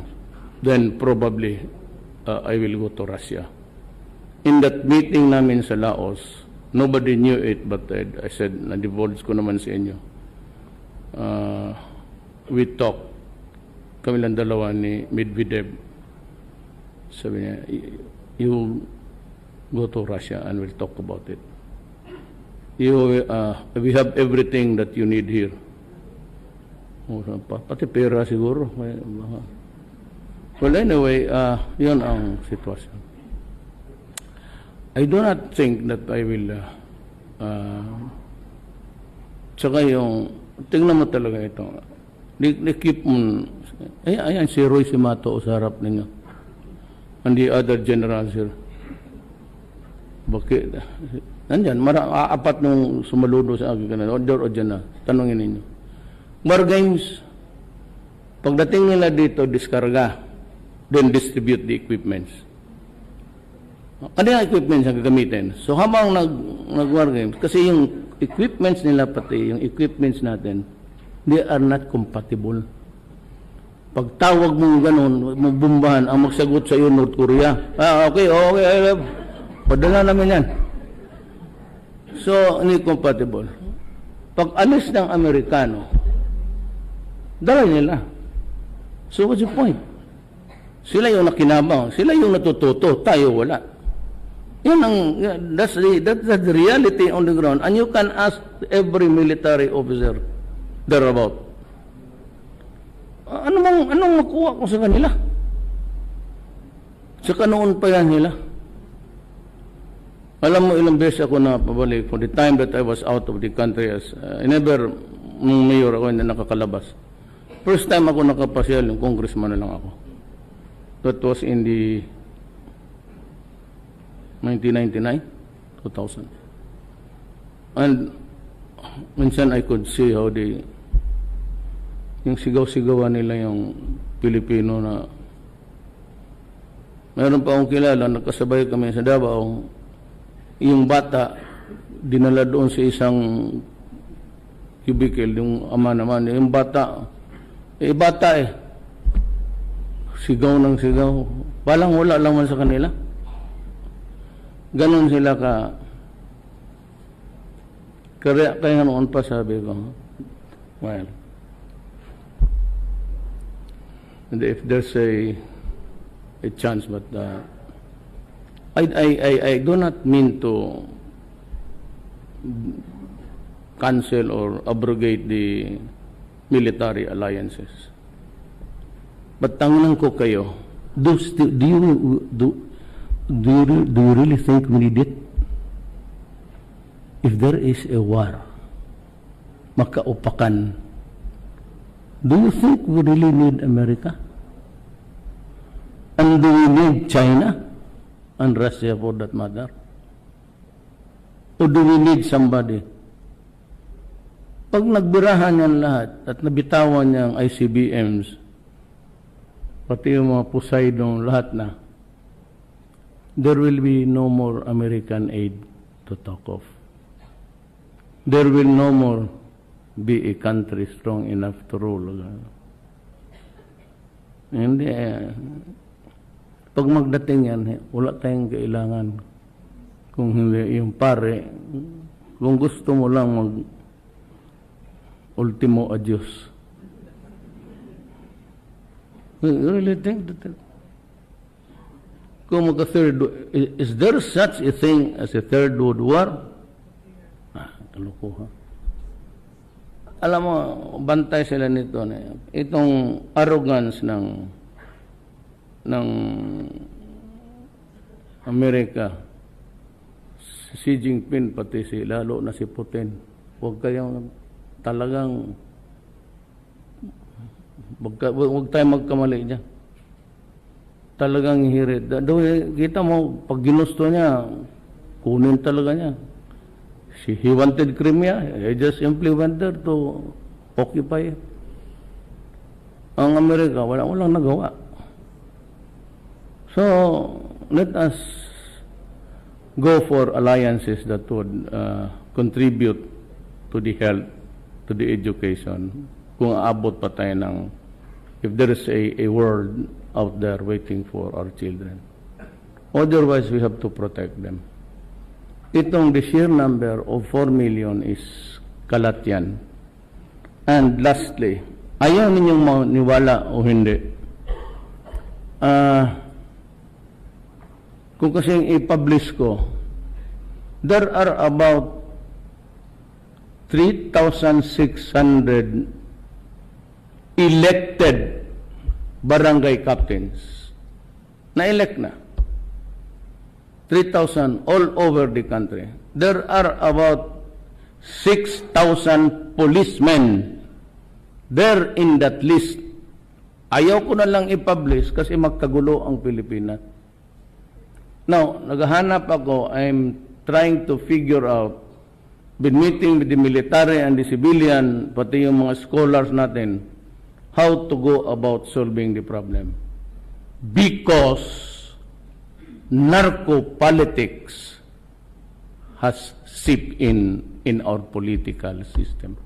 [SPEAKER 7] Then probably I will go to Russia. In that meeting namin sa Laos, nobody knew it, but I said, na-divulge ko naman sa inyo. We talked, kami lang dalawa ni Medvedev. Sabi niya, you go to Russia and we'll talk about it. We have everything that you need here. Pati pera siguro. Well, anyway, yun ang sitwasyon. I do not think that I will tsaka yung tingnan mo talaga ito. They keep on ayan si Roy Simato sa harap ninyo. And the other generals here. Bakit? Nandyan, apat nung sumaludo sa akin kanina. O dyan na. Tanongin ninyo. War games, pagdating nila dito, diskarga, then distribute the equipments. Ano yung equipments ang gagamitin? So habang nag-war games, kasi yung equipments nila pati, yung equipments natin, they are not compatible. Pagtawag mo gano'n, magbumbahan, ang magsagot sa iyo, North Korea. Okay. Padala namin yan. So, hindi compatible. Pag alis ng Amerikano, dala nila. So, what's the point? Sila yung nakinabang, sila yung natututo, tayo wala. That's the reality on the ground. And you can ask every military officer thereabout. Anong makuha ko sa kanila? Saka noon pa yan nila. Alam mo, ilang beses ako na pabalik for the time that I was out of the country as never, nung mayor ako hindi nakakalabas. First time ako nakapasyal, yung congressman na lang ako. That was in the 1999, 2000. And minsan I could see how yung sigaw-sigawan nila yung Pilipino na mayroon pa akong kilala, nakasabay kami sa Davao, yung bata dinala doon sa isang cubicle, yung ama naman, yung bata sigaw ng sigaw, palang wala lang man sa kanila. Ganon sila kaya noon pa sabi ko, well, and if there's a chance, but I do not mean to cancel or abrogate the military alliances. But tanong ko kayo, do you really think we need it? If there is a war, makaupakan, do you think we really need America? And do we need China and Russia for that matter? Or do we need somebody? Pag nagbirahan yan lahat at nabitawan niyang ICBMs, pati yung mga Poseidon, lahat na, there will be no more American aid to talk of. There will no more be a country strong enough to rule. Hindi. Pag magdating yan, wala tayong kailangan. Kung hindi, yung pare, kung gusto mo lang ultimo adios. You really think that? Kung is there such a thing as a third world war? Kalukuhan. Alam mo, bantay sila nito. Itong arrogance ng ng Amerika, si Xi Jinping, pati lalo na si Putin, huwag kayong talagang, huwag tayong magkamali dyan. Talagang hirit. Kita mo, pag ginusto niya, kunin talaga niya. He wanted Crimea. He just simply went there to occupy it. Ang Amerika, walang nagawa. So, let us go for alliances that would contribute to the health, to the education. Kung aabot pa tayo ng, if there is a world out there waiting for our children. Otherwise, we have to protect them. Itong the sheer number of 4 million is kalat yan. And lastly, ayaw ninyong maniwala o hindi. Kung kasing i-publish ko, there are about 3,600 elected barangay captains. Na-elect na. 3,000 all over the country. There are about 6,000 policemen there in that list. Ayaw ko na lang i-publish kasi magkagulo ang Pilipinas. Now, naghahanap ako, I'm trying to figure out, been meeting with the military and the civilian, pati yung mga scholars natin, how to go about solving the problem. Because narco-politics has seeped in our political system.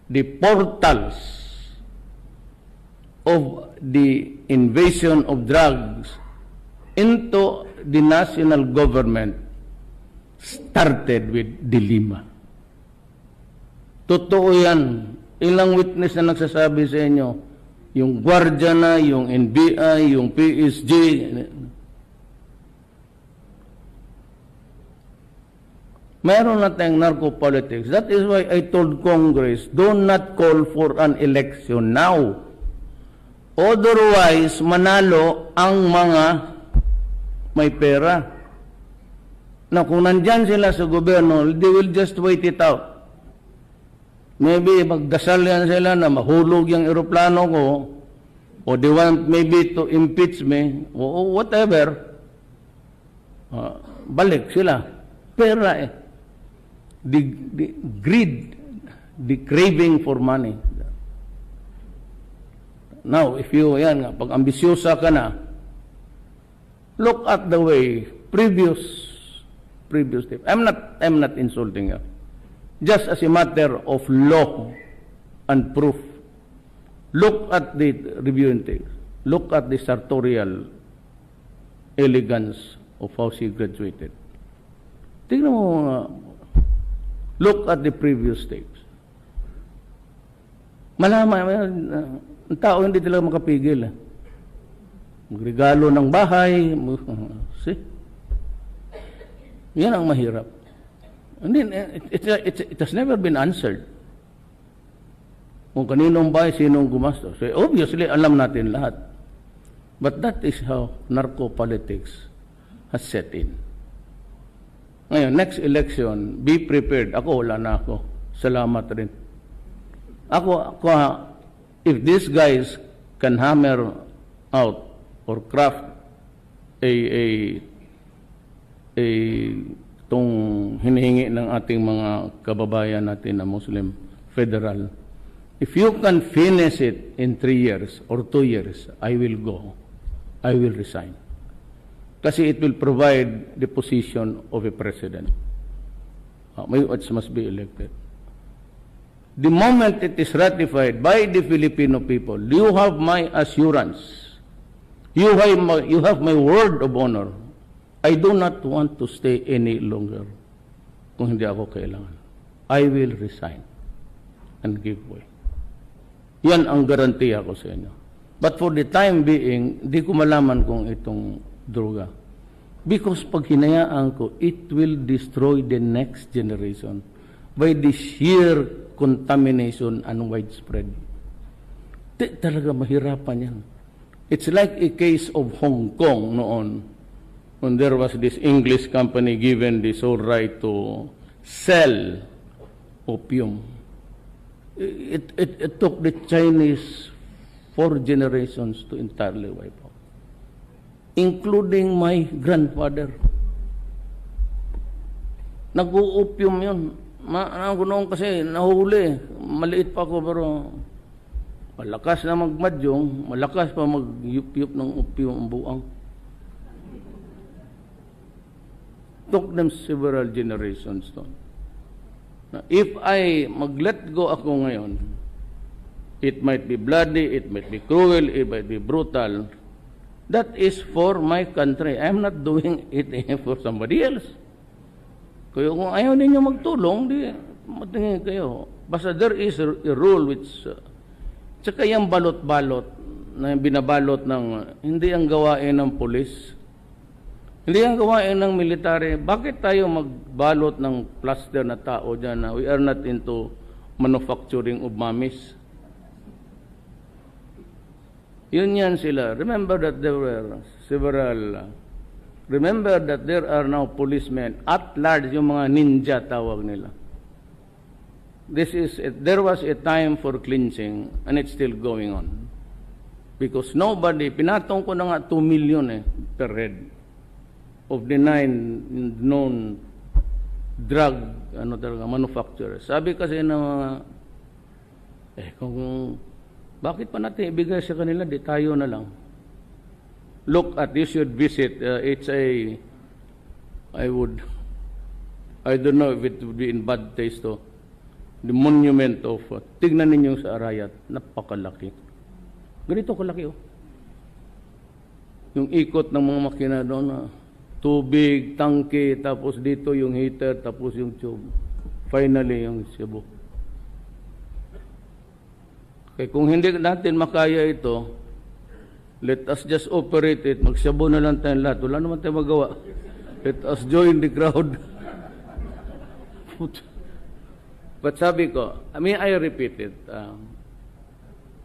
[SPEAKER 7] The portals of the invasion of drugs into the national government started with De Lima. Totoo yan. Ilang witness na nagsasabi sa inyo, yung Guardia na, yung NBI, yung PSG, mayroon na tayong narco-politics. That is why I told Congress, do not call for an election now. Otherwise, manalo ang mga may pera. Na kung nandyan sila sa gobyerno, they will just wait it out. Maybe magdasal yan sila na mahulog yung eroplano ko, or they want maybe to impeach me, o whatever. Balik sila. Pera eh. The greed, the craving for money. Now, if you, pag ambisyosa ka na, look at the way previous step. I'm not insulting you. Just as a matter of law and proof. Look at the reviewing text. Look at the sartorial elegance of how she graduated. Tingnan mo, look at the previous tapes. Malaman, ang tao hindi talaga makapigil. Magregalo ng bahay. See? Yan ang mahirap. And then, it has never been answered. Kung kaninong bahay, sinong gumastos. So, obviously, alam natin lahat. But that is how narco-politics has set in. Ngayon, next election, be prepared. Ako, wala na ako. Salamat rin. Ako, if these guys can hammer out or craft itong hinihingi ng ating mga kababayan natin na Muslim federal, if you can finish it in 3 years or 2 years, I will go. I will resign. Kasi it will provide the position of a president. Which must be elected. The moment it is ratified by the Filipino people, you have my assurance. You have my word of honor. I do not want to stay any longer kung hindi ako kailangan. I will resign and give way. Yan ang garantiya ko sa inyo. But for the time being, di ko malaman kung itong droga. Because pag hinayaan ko, it will destroy the next generation by the sheer contamination and widespread. Talaga mahirapan yan. It's like a case of Hong Kong noon, when there was this English company given the sole right to sell opium. It took the Chinese 4 generations to entirely wipe out, including my grandfather. Nag-opium yun. Noon kasi nahuli. Maliit pa ako pero malakas na magmadyong, malakas pa mag-yup-yup ng opium ang buang. Took them several generations to. Now, if I mag-let go ako ngayon, it might be bloody, it might be cruel, it might be brutal. That is for my country. I'm not doing it for somebody else. Kaya kung ayaw ninyo magtulong, di matingin kayo. Basta there is a rule which tsaka yung balot-balot na binabalot ng hindi ang gawain ng pulis, hindi ang gawain ng military. Bakit tayo magbalot ng plaster na tao dyan na we are not into manufacturing of mummies? Yun yan sila. Remember that there are now policemen at large, yung mga ninja tawag nila. There was a time for cleansing and it's still going on. Because nobody, pinatong ko na nga 2 million per head of the 9 known drug manufacturers. Sabi kasi na mga, kung bakit pa natin ibigay sa kanila, di tayo na lang. Look at, you should visit, I don't know if it would be in bad taste to, the monument of, tignan ninyo sa Arayat, napakalaki. Ganito kalaki, oh. Yung ikot ng mga makina doon, tubig, tangke, tapos dito yung heater, tapos yung tube. Finally, yung SHABU. Kaya kung hindi natin makaya ito, let us just operate it. Mag-SHABU na lang tayong lahat. Wala naman tayong magawa. Let us join the crowd. But sabi ko, I repeat it,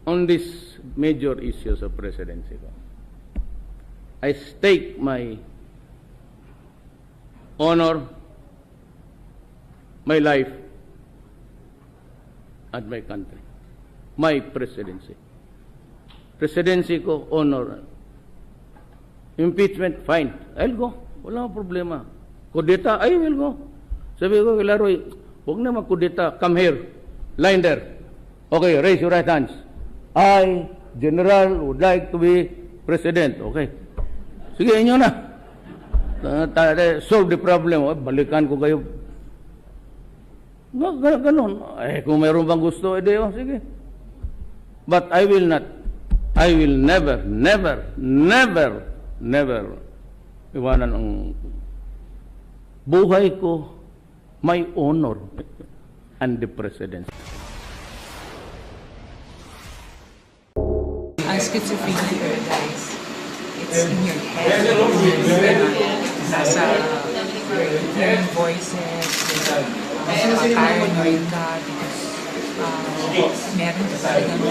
[SPEAKER 7] on these major issues of presidency ko, I stake my honor, my life, and my country. My presidency. Presidency ko, honor. Impeachment, fine. I'll go. Wala problema. Kudeta, I will go. Sabi ko, Laroy, huwag na magkudeta. Come here. Line there. Okay, raise your right hands. I, General, would like to be President. Okay. Sige, inyo na. Solve the problem. Balikan ko kayo. Ganon. Kung mayroon bang gusto, sige. But I will not. I will never iwanan ang buhay ko, my honor, and the president.
[SPEAKER 8] Ang schizophrenia, guys, it's in your head. Nasa hearing voices, paranoid ka because meron ka talagang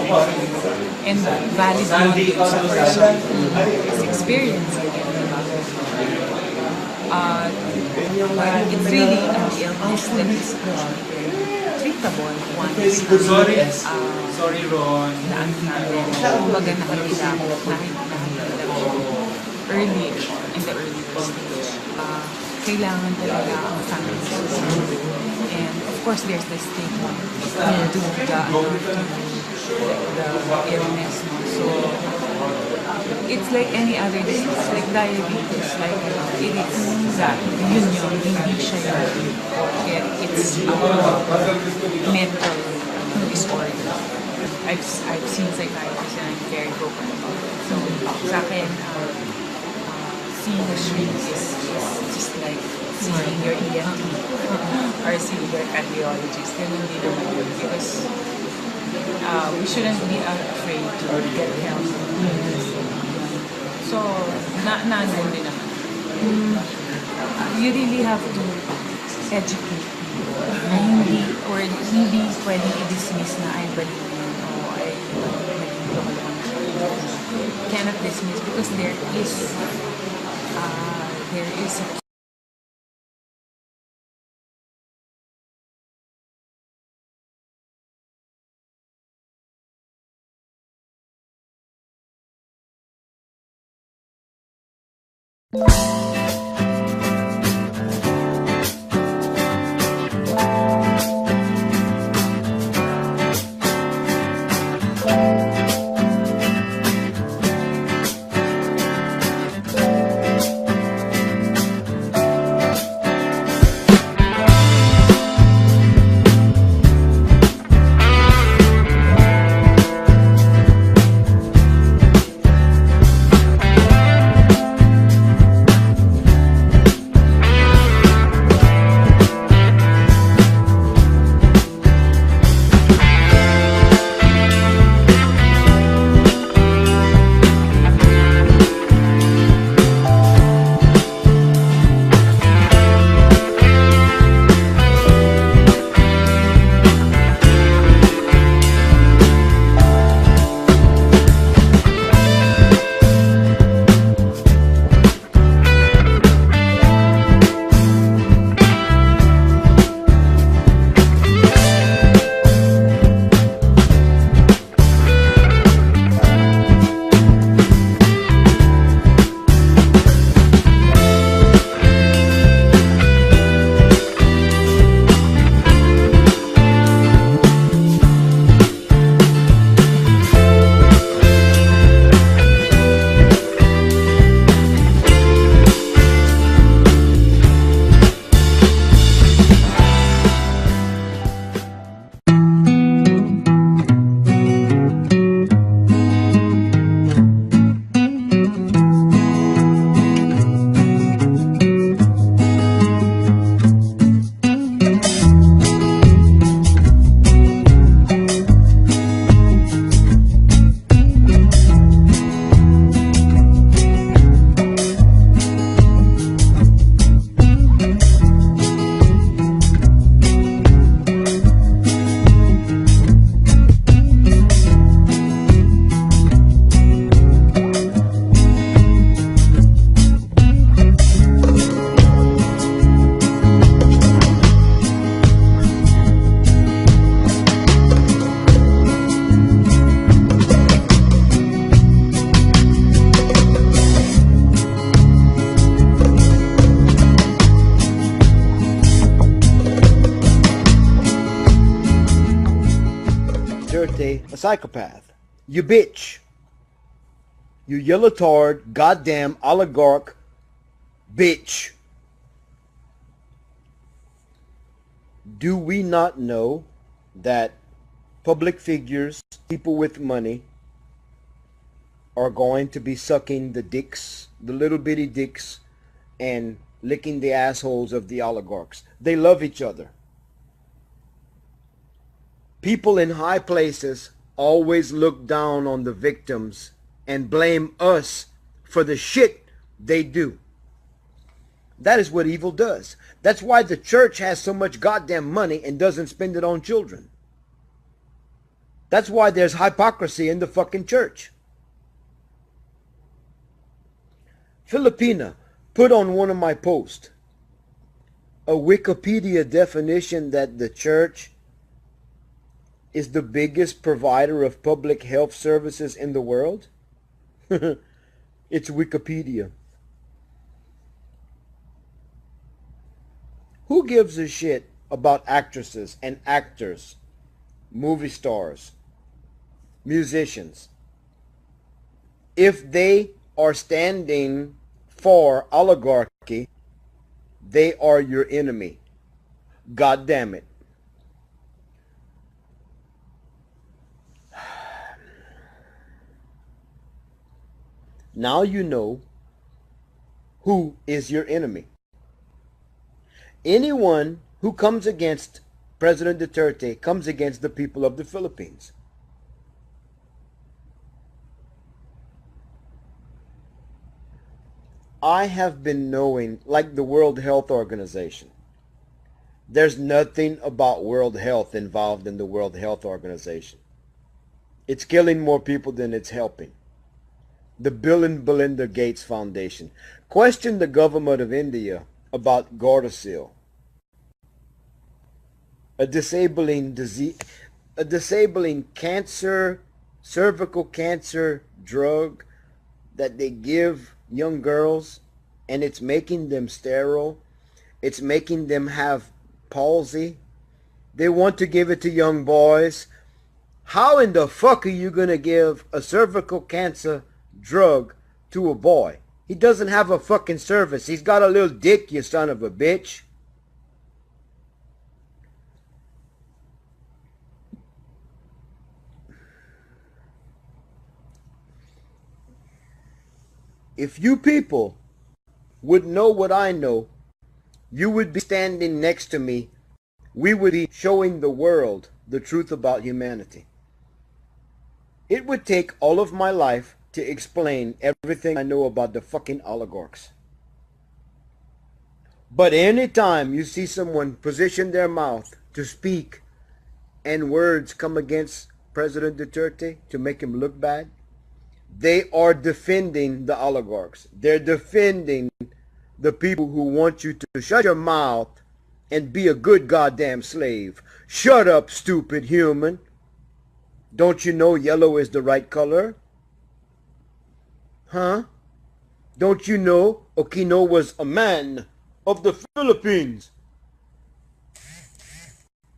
[SPEAKER 8] and valid motive sa person who is experiencing it. It's really an illness that is treatable once
[SPEAKER 6] Sorry, Ron.
[SPEAKER 8] Kumbaga nakakilala early, in the early stage. Kailangan talaga ang family support. And of course, there's the stigma to the illness. No? So, it's like any other disease, like diabetes, like it is that yun hindi siya it's mental disorder. I've seen psychiatrists and I'm very broken about it. So, sa akin, seeing a shrink is just like seeing your ENT or seeing your cardiologist. Ganun din naman yun because we shouldn't be afraid to get help. So, nandun din naman. You really have to educate people na hindi pwedeng i-dismiss na ay balikan o ay naging lokalong. cannot dismiss because there is a
[SPEAKER 9] A psychopath. You bitch. You yellow tard, goddamn oligarch bitch. Do we not know that public figures, people with money, are going to be sucking the dicks, the little bitty dicks, and licking the assholes of the oligarchs? They love each other. People in high places always look down on the victims and blame us for the shit they do. That is what evil does. That's why the church has so much goddamn money and doesn't spend it on children. That's why there's hypocrisy in the fucking church. Filipina put on one of my posts a Wikipedia definition that the church is the biggest provider of public health services in the world. It's Wikipedia. Who gives a shit about actresses and actors, movie stars, musicians, if they are standing for oligarchy? They are your enemy. God damn it. Now you know who is your enemy. Anyone who comes against President Duterte comes against the people of the Philippines. I have been knowing, like the World Health Organization, there's nothing about World Health involved in the World Health Organization. It's killing more people than it's helping. the Bill and Belinda Gates Foundation. Question the government of India about Gardasil, a disabling disease, a disabling cancer, cervical cancer drug that they give young girls, and it's making them sterile. It's making them have palsy. They want to give it to young boys. How in the fuck are you going to give a cervical cancer drug to a boy? He doesn't have a fucking cervix. He's got a little dick, you son of a bitch. If you people would know what I know, you would be standing next to me. We would be showing the world the truth about humanity. It would take all of my life to explain everything I know about the fucking oligarchs. But anytime you see someone position their mouth to speak and words come against President Duterte to make him look bad, they are defending the oligarchs. They're defending the people who want you to shut your mouth and be a good goddamn slave. Shut up, stupid human. Don't you know yellow is the right color? Huh? Don't you know Aquino was a man of the Philippines?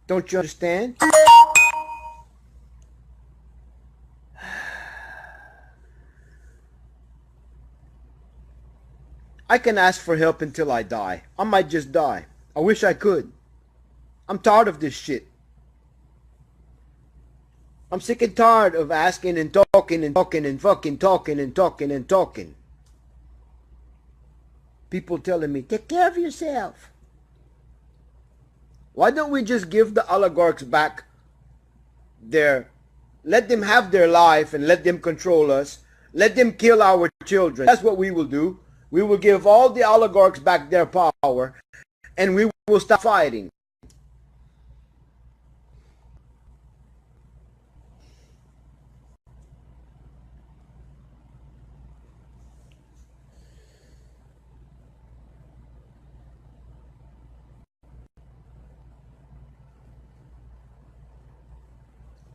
[SPEAKER 9] Don't you understand? I can ask for help until I die. I might just die. I wish I could. I'm tired of this shit. I'm sick and tired of asking and talking and talking and fucking talking and talking and talking. People telling me, take care of yourself. Why don't we just give the oligarchs back let them have their life and let them control us. Let them kill our children. That's what we will do. We will give all the oligarchs back their power, and we will stop fighting.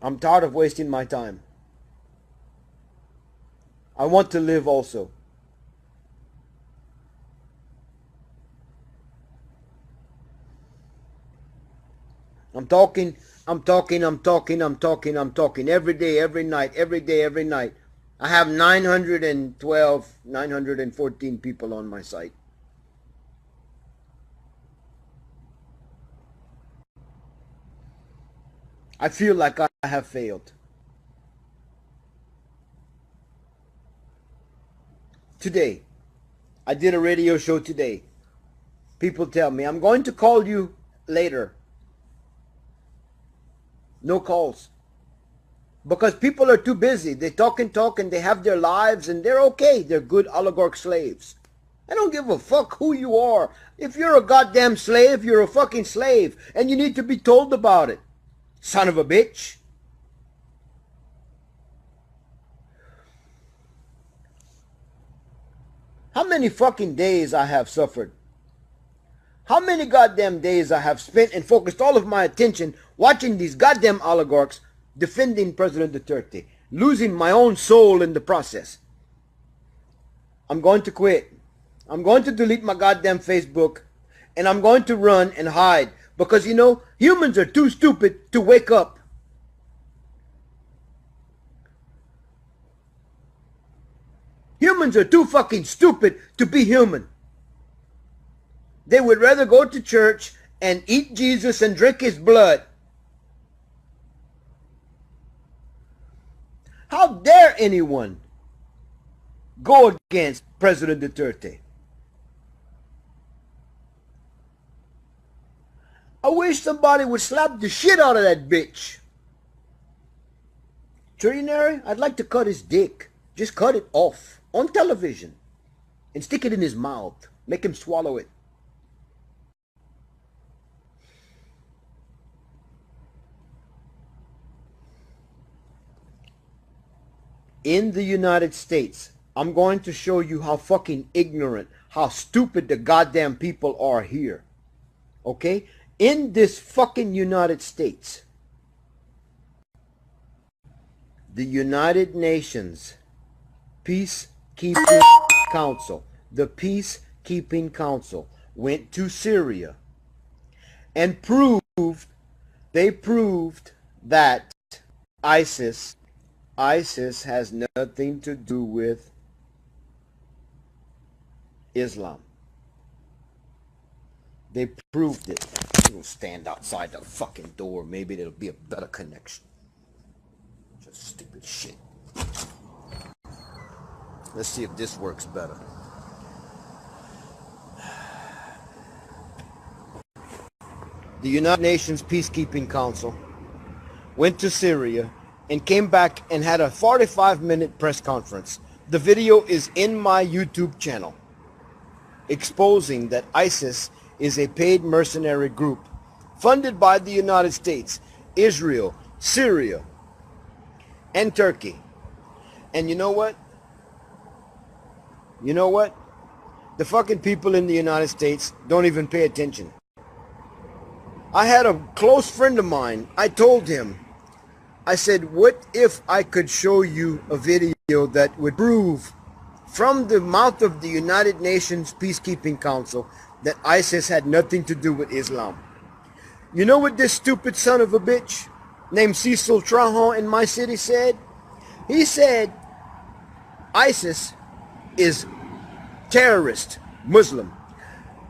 [SPEAKER 9] I'm tired of wasting my time. I want to live also. I'm talking every day, every night. I have 914 people on my site. I feel like I have failed. Today, I did a radio show today. People tell me, I'm going to call you later. No calls. Because people are too busy. They talk and they have their lives and they're okay. They're good oligarch slaves. I don't give a fuck who you are. If you're a goddamn slave, you're a fucking slave. And you need to be told about it. Son of a bitch. How many fucking days I have suffered? How many goddamn days I have spent and focused all of my attention watching these goddamn oligarchs defending President Duterte, losing my own soul in the process. I'm going to quit. I'm going to delete my goddamn Facebook, and I'm going to run and hide because, you know, humans are too stupid to wake up. Humans are too fucking stupid to be human. They would rather go to church and eat Jesus and drink his blood. How dare anyone go against President Duterte? I wish somebody would slap the shit out of that bitch. Trillionaire, I'd like to cut his dick. Just cut it off on television and stick it in his mouth. Make him swallow it. In the United States, I'm going to show you how fucking ignorant, how stupid the goddamn people are here. Okay? In this fucking United States, the United Nations Peacekeeping Council, the Peacekeeping Council went to Syria and proved that ISIS has nothing to do with Islam. They proved it. We'll stand outside the fucking door. Maybe there'll be a better connection. Just stupid shit. Let's see if this works better. The United Nations Peacekeeping Council went to Syria and came back and had a 45-minute press conference. The video is in my YouTube channel, exposing that ISIS is a paid mercenary group funded by the United States, Israel, Syria, and Turkey. And you know what? You know what? The fucking people in the United States don't even pay attention. I had a close friend of mine. I told him, I said, what if I could show you a video that would prove from the mouth of the United Nations Peacekeeping Council that ISIS had nothing to do with Islam? You know what this stupid son of a bitch named Cecil Trahan in my city said? He said ISIS is terrorist Muslim.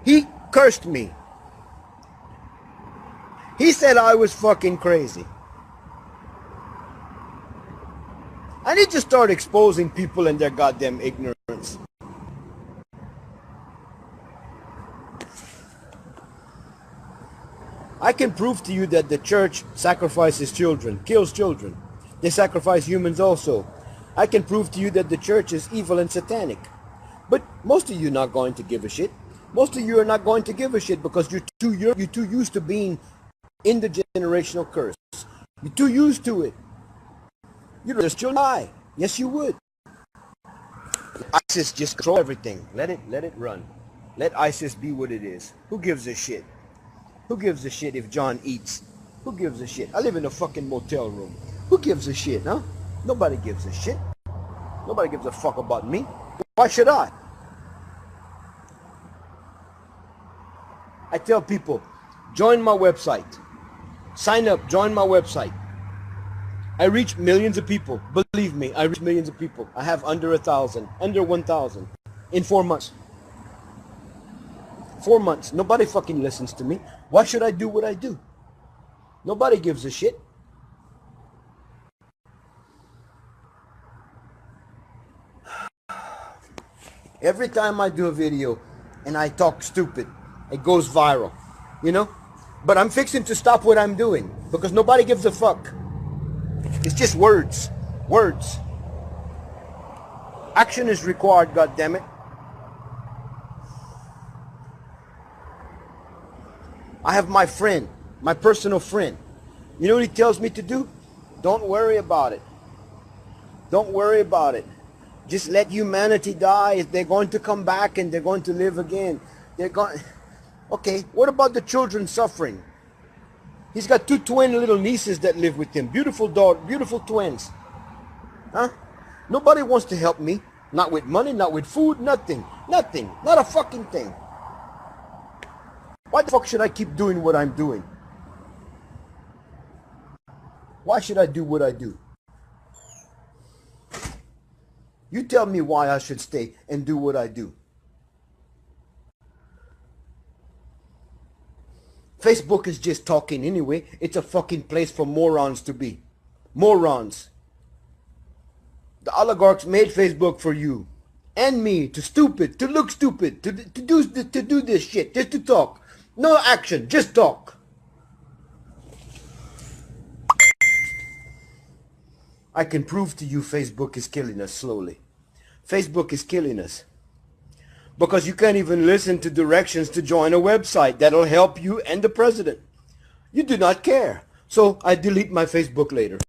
[SPEAKER 9] He cursed me. He said I was fucking crazy. I need to start exposing people and their goddamn ignorance. I can prove to you that the church sacrifices children, kills children. They sacrifice humans also. I can prove to you that the church is evil and satanic. But most of you are not going to give a shit. Most of you are not going to give a shit because you're too used to being in the generational curse. You're too used to it. You'd rather still die. Yes, you would. ISIS just control everything. Let it run. Let ISIS be what it is. Who gives a shit? Who gives a shit if John eats? Who gives a shit? I live in a fucking motel room. Who gives a shit, huh? Nobody gives a shit. Nobody gives a fuck about me. Why should I? I tell people, join my website. Sign up, join my website. I reach millions of people. Believe me, I reach millions of people. I have under 1,000, under 1,000 in 4 months. 4 months. Nobody fucking listens to me. Why should I do what I do? Nobody gives a shit. Every time I do a video and I talk stupid, it goes viral, you know? But I'm fixing to stop what I'm doing because nobody gives a fuck. It's just words. Words. Action is required, goddammit. I have my friend, my personal friend. You know what he tells me to do? Don't worry about it. Don't worry about it. Just let humanity die. They're going to come back and they're going to live again. They're going... Okay, what about the children suffering? He's got 2 twin little nieces that live with him. Beautiful daughter, beautiful twins. Huh? Nobody wants to help me. Not with money, not with food, nothing. Nothing. Not a fucking thing. Why the fuck should I keep doing what I'm doing? Why should I do what I do? You tell me why I should stay and do what I do. Facebook is just talking anyway. It's a fucking place for morons to be. Morons. The oligarchs made Facebook for you and me to stupid, to look stupid, to do this shit, just to talk. No action, just talk. I can prove to you Facebook is killing us slowly. Facebook is killing us. Because you can't even listen to directions to join a website that'll help you and the president. You do not care. So I delete my Facebook later.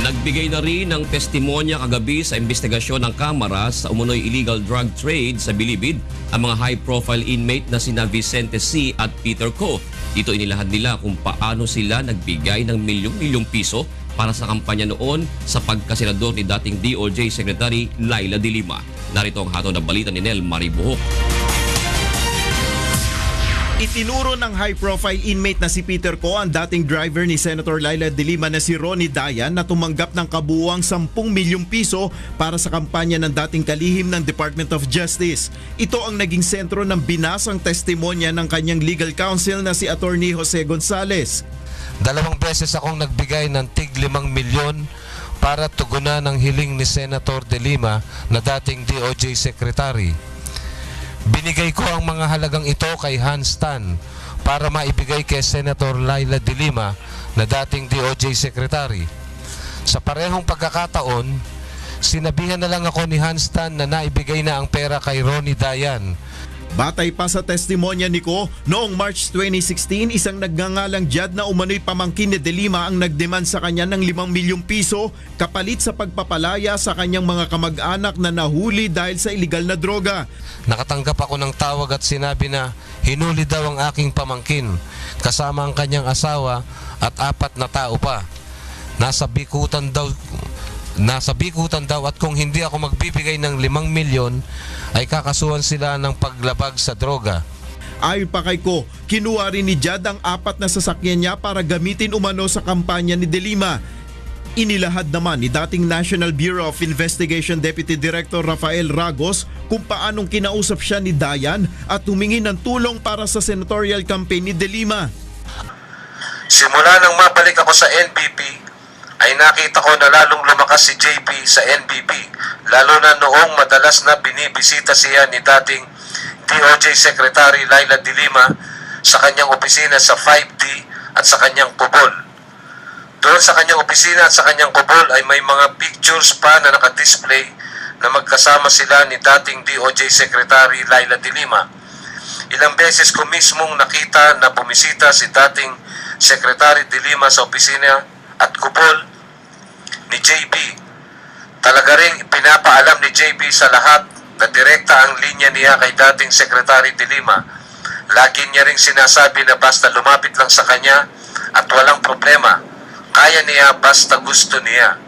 [SPEAKER 1] Nagbigay na rin ng testimonya kagabi sa investigasyon ng Kamara sa umunoy illegal drug trade sa Bilibid ang mga high-profile inmate na sina Vicente C. at Peter Co. Dito inilahad nila kung paano sila nagbigay ng milyong-milyong piso para sa kampanya noon sa pagkasenador ni dating DOJ Secretary Leila De Lima. Narito ang hatol na balita ni Nel Maribuhok.
[SPEAKER 2] Itinuro ng high-profile inmate na si Peter Co ang dating driver ni Senator Leila De Lima na si Ronnie Dayan na tumanggap ng kabuuang 10 milyong piso para sa kampanya ng dating kalihim ng Department of Justice. Ito ang naging sentro ng binasang testimonya ng kanyang legal counsel na si Attorney Jose Gonzales.
[SPEAKER 10] 2 beses akong nagbigay ng tig 5 milyon para tugunan ang hiling ni Senator De Lima na dating DOJ Secretary. Binigay ko ang mga halagang ito kay Hans Tan para maibigay kay Senator Leila De Lima na dating DOJ Secretary. Sa parehong pagkakataon, sinabihan na lang ako ni Hans Tan na naibigay na ang pera kay Ronnie Dayan.
[SPEAKER 2] Batay pa sa testimonya ni Co, noong March 2016, isang nagngangalang Jad na umano'y pamangkin ni De Lima ang nagdemand sa kanya ng 5 milyong piso kapalit sa pagpapalaya sa kanyang mga kamag-anak na nahuli dahil sa iligal na droga.
[SPEAKER 10] Nakatanggap ako ng tawag at sinabi na hinuli daw ang aking pamangkin kasama ang kanyang asawa at 4 na tao pa. Nasa bikutan daw at kung hindi ako magbibigay ng 5 milyon ay kakasuhan sila ng paglabag sa droga.
[SPEAKER 2] Ayon pa kay Co, kinuha rin ni Jad ang 4 na sasakyan niya para gamitin umano sa kampanya ni De Lima. Inilahad naman ni dating National Bureau of Investigation Deputy Director Rafael Ragos kung paanong kinausap siya ni Dayan at humingi ng tulong para sa senatorial campaign ni De Lima.
[SPEAKER 3] Simula nang mabalik ako sa NBP, ay nakita ko na lalong lumakas si JP sa NBP, lalo na noong madalas na binibisita siya ni dating DOJ Secretary Leila De Lima sa kanyang opisina sa 5D at sa kanyang kubol. Doon sa kanyang opisina at sa kanyang kubol ay may mga pictures pa na nakadisplay na magkasama sila ni dating DOJ Secretary Leila De Lima. Ilang beses ko mismong nakita na bumisita si dating Secretary De Lima sa opisina at kubol ni JB. Talaga rin pinapaalam ni JB sa lahat na direkta ang linya niya kay dating Secretary De Lima. Lagi niya ring sinasabi na basta lumapit lang sa kanya at walang problema. Kaya niya basta gusto niya.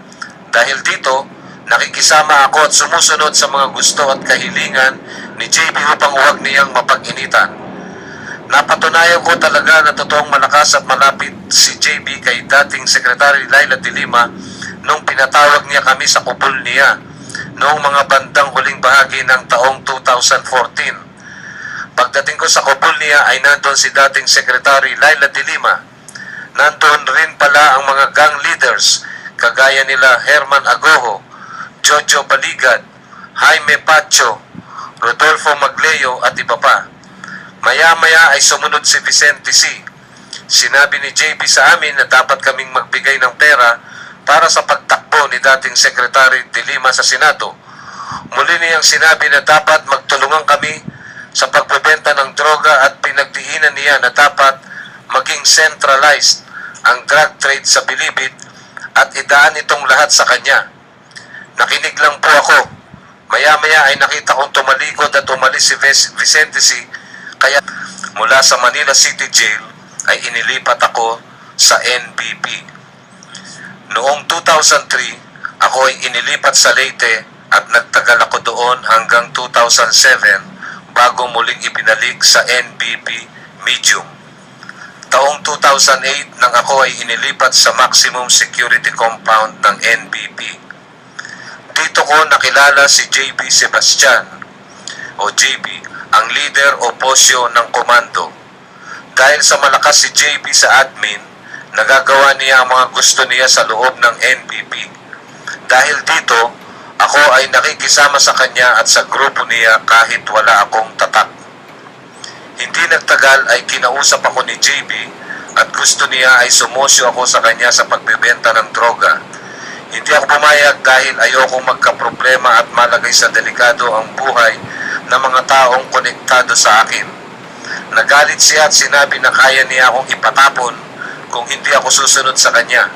[SPEAKER 3] Dahil dito, nakikisama ako at sumusunod sa mga gusto at kahilingan ni JB upang huwag niyang mapag-initan. Napatunayan ko talaga na totoong malakas at malapit si JB kay dating Secretary Leila De Lima nung pinatawag niya kami sa kubol niya noong mga bandang huling bahagi ng taong 2014. Pagdating ko sa kubol niya ay nandun si dating Secretary Leila De Lima. Nandun rin pala ang mga gang leaders kagaya nila Herman Agoho, Jojo Baligad, Jaime Pacho, Rodolfo Magleo at iba pa. Maya-maya ay sumunod si Vicente C. Sinabi ni JB sa amin na dapat kaming magbigay ng pera para sa pagtakbo ni dating Secretary De Lima sa Senado. Muli niyang sinabi na dapat magtulungan kami sa pagbebenta ng droga at pinagdiinan niya na dapat maging centralized ang drug trade sa Bilibid at idaan itong lahat sa kanya. Nakinig lang po ako. Maya-maya ay nakita kong tumalikod at umalis si Vicente C. Kaya mula sa Manila City Jail ay inilipat ako sa NBP. Noong 2003, ako ay inilipat sa Leyte at nagtagal ako doon hanggang 2007 bago muling ibinalik sa NBP Medium. Taong 2008 nang ako ay inilipat sa Maximum Security Compound ng NBP. Dito ko nakilala si JB Sebastian o JB, ang leader o posyo ng komando. Dahil sa malakas si JB sa admin, nagagawa niya ang mga gusto niya sa loob ng NBP. Dahil dito, ako ay nakikisama sa kanya at sa grupo niya kahit wala akong tatak. Hindi nagtagal ay kinausap ako ni JB at gusto niya ay sumosyo ako sa kanya sa pagbebenta ng droga. Hindi ako pumayag dahil ayokong magkaproblema at malagay sa delikado ang buhay ng mga taong konektado sa akin. Nagalit siya at sinabi na kaya niya akong ipatapon kung hindi ako susunod sa kanya.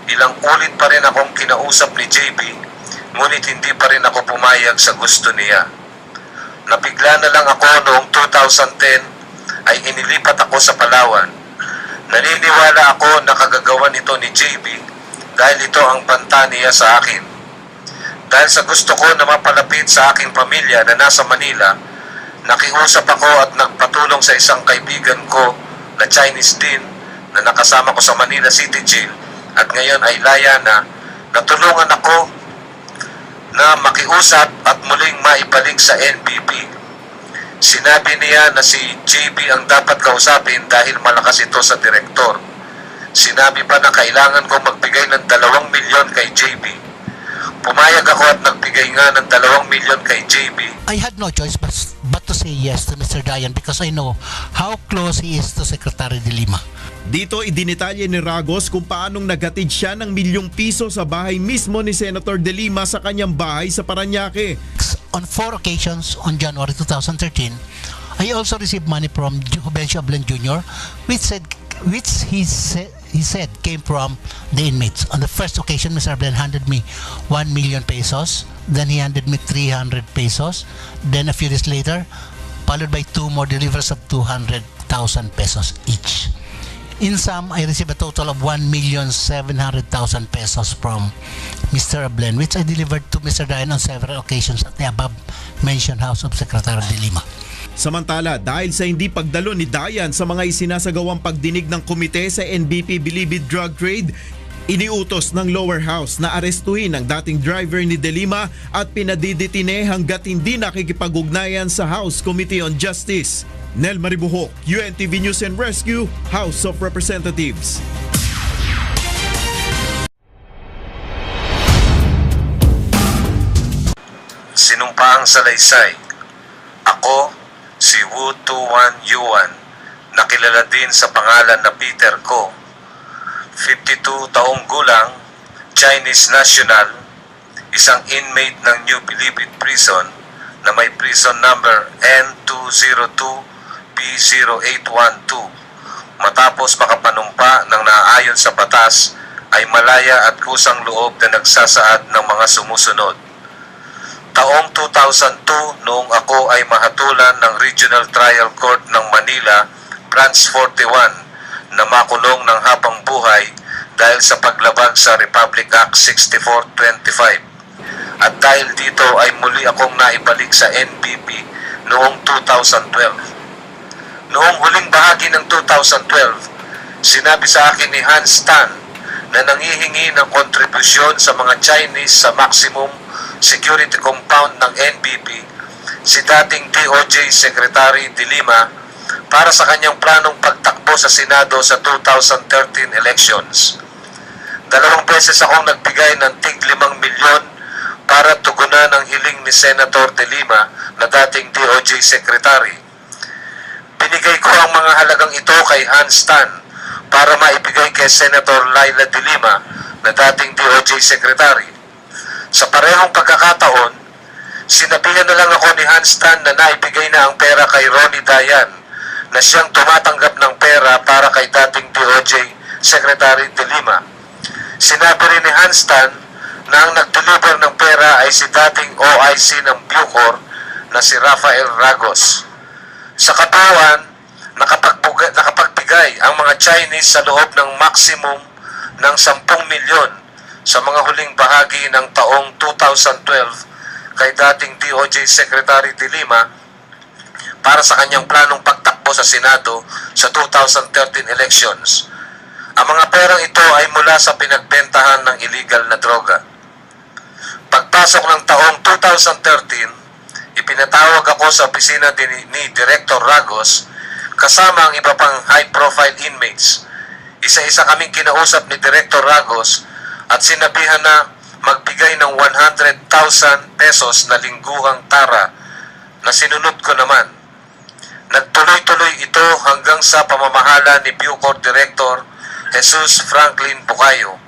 [SPEAKER 3] Ilang ulit pa rin akong kinausap ni JB, ngunit hindi pa rin ako pumayag sa gusto niya. Nabigla na lang ako noong 2010 ay inilipat ako sa Palawan. Naniniwala ako na kagagawan ito ni JB dahil ito ang banta niya sa akin. Dahil sa gusto ko na mapalapit sa aking pamilya na nasa Manila, nakiusap ako at nagpatulong sa isang kaibigan ko na Chinese din na nakasama ko sa Manila City Jail at ngayon ay laya na natulungan ako na makiusap at muling maibalik sa NBP. Sinabi niya na si JB ang dapat kausapin dahil malakas ito sa direktor. Sinabi pa na kailangan kong magbigay ng 2 milyon kay JB. Pumayag ako at nagbigay nga ng 2 milyon kay JB.
[SPEAKER 4] I had no choice but to say yes to Mr. Dayan because I know how close he is to Secretary De Lima.
[SPEAKER 2] Dito idinitalye ni Ragos kung paanong naghatid siya ng ₱1,000,000 sa bahay mismo ni Senator De Lima sa kanyang bahay sa Parañaque.
[SPEAKER 4] On 4 occasions on January 2013, I also received money from Balikan Jr. which he said came from the inmates. On the first occasion, Mr. Ablen handed me 1 million pesos. Then he handed me 300 pesos. Then a few days later, followed by 2 more deliveries of 200,000 pesos each. In sum, I received a total of 1,700,000 pesos from Mr. Ablen, which I delivered to Mr. Dayan on several occasions at the above-mentioned house of Secretary De Lima.
[SPEAKER 2] Samantala, dahil sa hindi pagdalo ni Dayan sa mga isinasagawang pagdinig ng komite sa NBP Bilibid Drug Trade, iniutos ng lower house na arestuhin ang dating driver ni De Lima at pinadiditine hanggat hindi nakikipag-ugnayan sa House Committee on Justice. Nel Maribuhok, UNTV News and Rescue, House of Representatives.
[SPEAKER 3] Sinumpaang salaysay. Ako, si Wu Tuan Yuan, nakilala din sa pangalan na Peter Ko, 52 taong gulang, Chinese national, isang inmate ng New Bilibid Prison na may prison number N202B0812. Matapos makapanumpa ng naayon sa batas, ay malaya at kusang loob na nagsasaad ng mga sumusunod. Taong 2002, noong ako ay mahatulan ng Regional Trial Court ng Manila, Branch 41, na makulong ng habang buhay dahil sa paglabag sa Republic Act 6425. At dahil dito ay muli akong naibalik sa NBP noong 2012. Noong huling bahagi ng 2012, sinabi sa akin ni Hans Tan na nanghihingi ng kontribusyon sa mga Chinese sa maximum security compound ng NBP si dating DOJ Secretary De Lima para sa kanyang planong pagtakbo sa Senado sa 2013 elections. 2 beses akong nagbigay ng tig 5 milyon para tugunan ang hiling ni Senator De Lima na dating DOJ Secretary. Binigay ko ang mga halagang ito kay Hans Tan para maibigay kay Senator Leila De Lima na dating DOJ Secretary. Sa parehong pagkakataon, sinabihan na lang ako ni Hans Tan na naibigay na ang pera kay Ronnie Dayan na siyang tumatanggap ng pera para kay dating DOJ Secretary De Lima. Sinabi rin ni Hans Tan na ang nag-deliver ng pera ay si dating OIC ng Bucor na si Rafael Ragos. Sa katawan, nakapagbigay ang mga Chinese sa loob ng maximum ng 10 milyon sa mga huling bahagi ng taong 2012 kay dating DOJ Secretary De Lima para sa kanyang planong pagtakbo sa Senado sa 2013 elections. Ang mga perang ito ay mula sa pinagbentahan ng illegal na droga. Pagpasok ng taong 2013, ipinatawag ako sa opisina ni Director Ragos kasama ang iba pang high-profile inmates. Isa-isa kaming kinausap ni Director Ragos at sinabihan na magbigay ng 100,000 pesos na lingguhang tara na sinunod ko naman. Nagtuloy-tuloy ito hanggang sa pamamahala ni Bucor Director Jesus Franklin Bucayo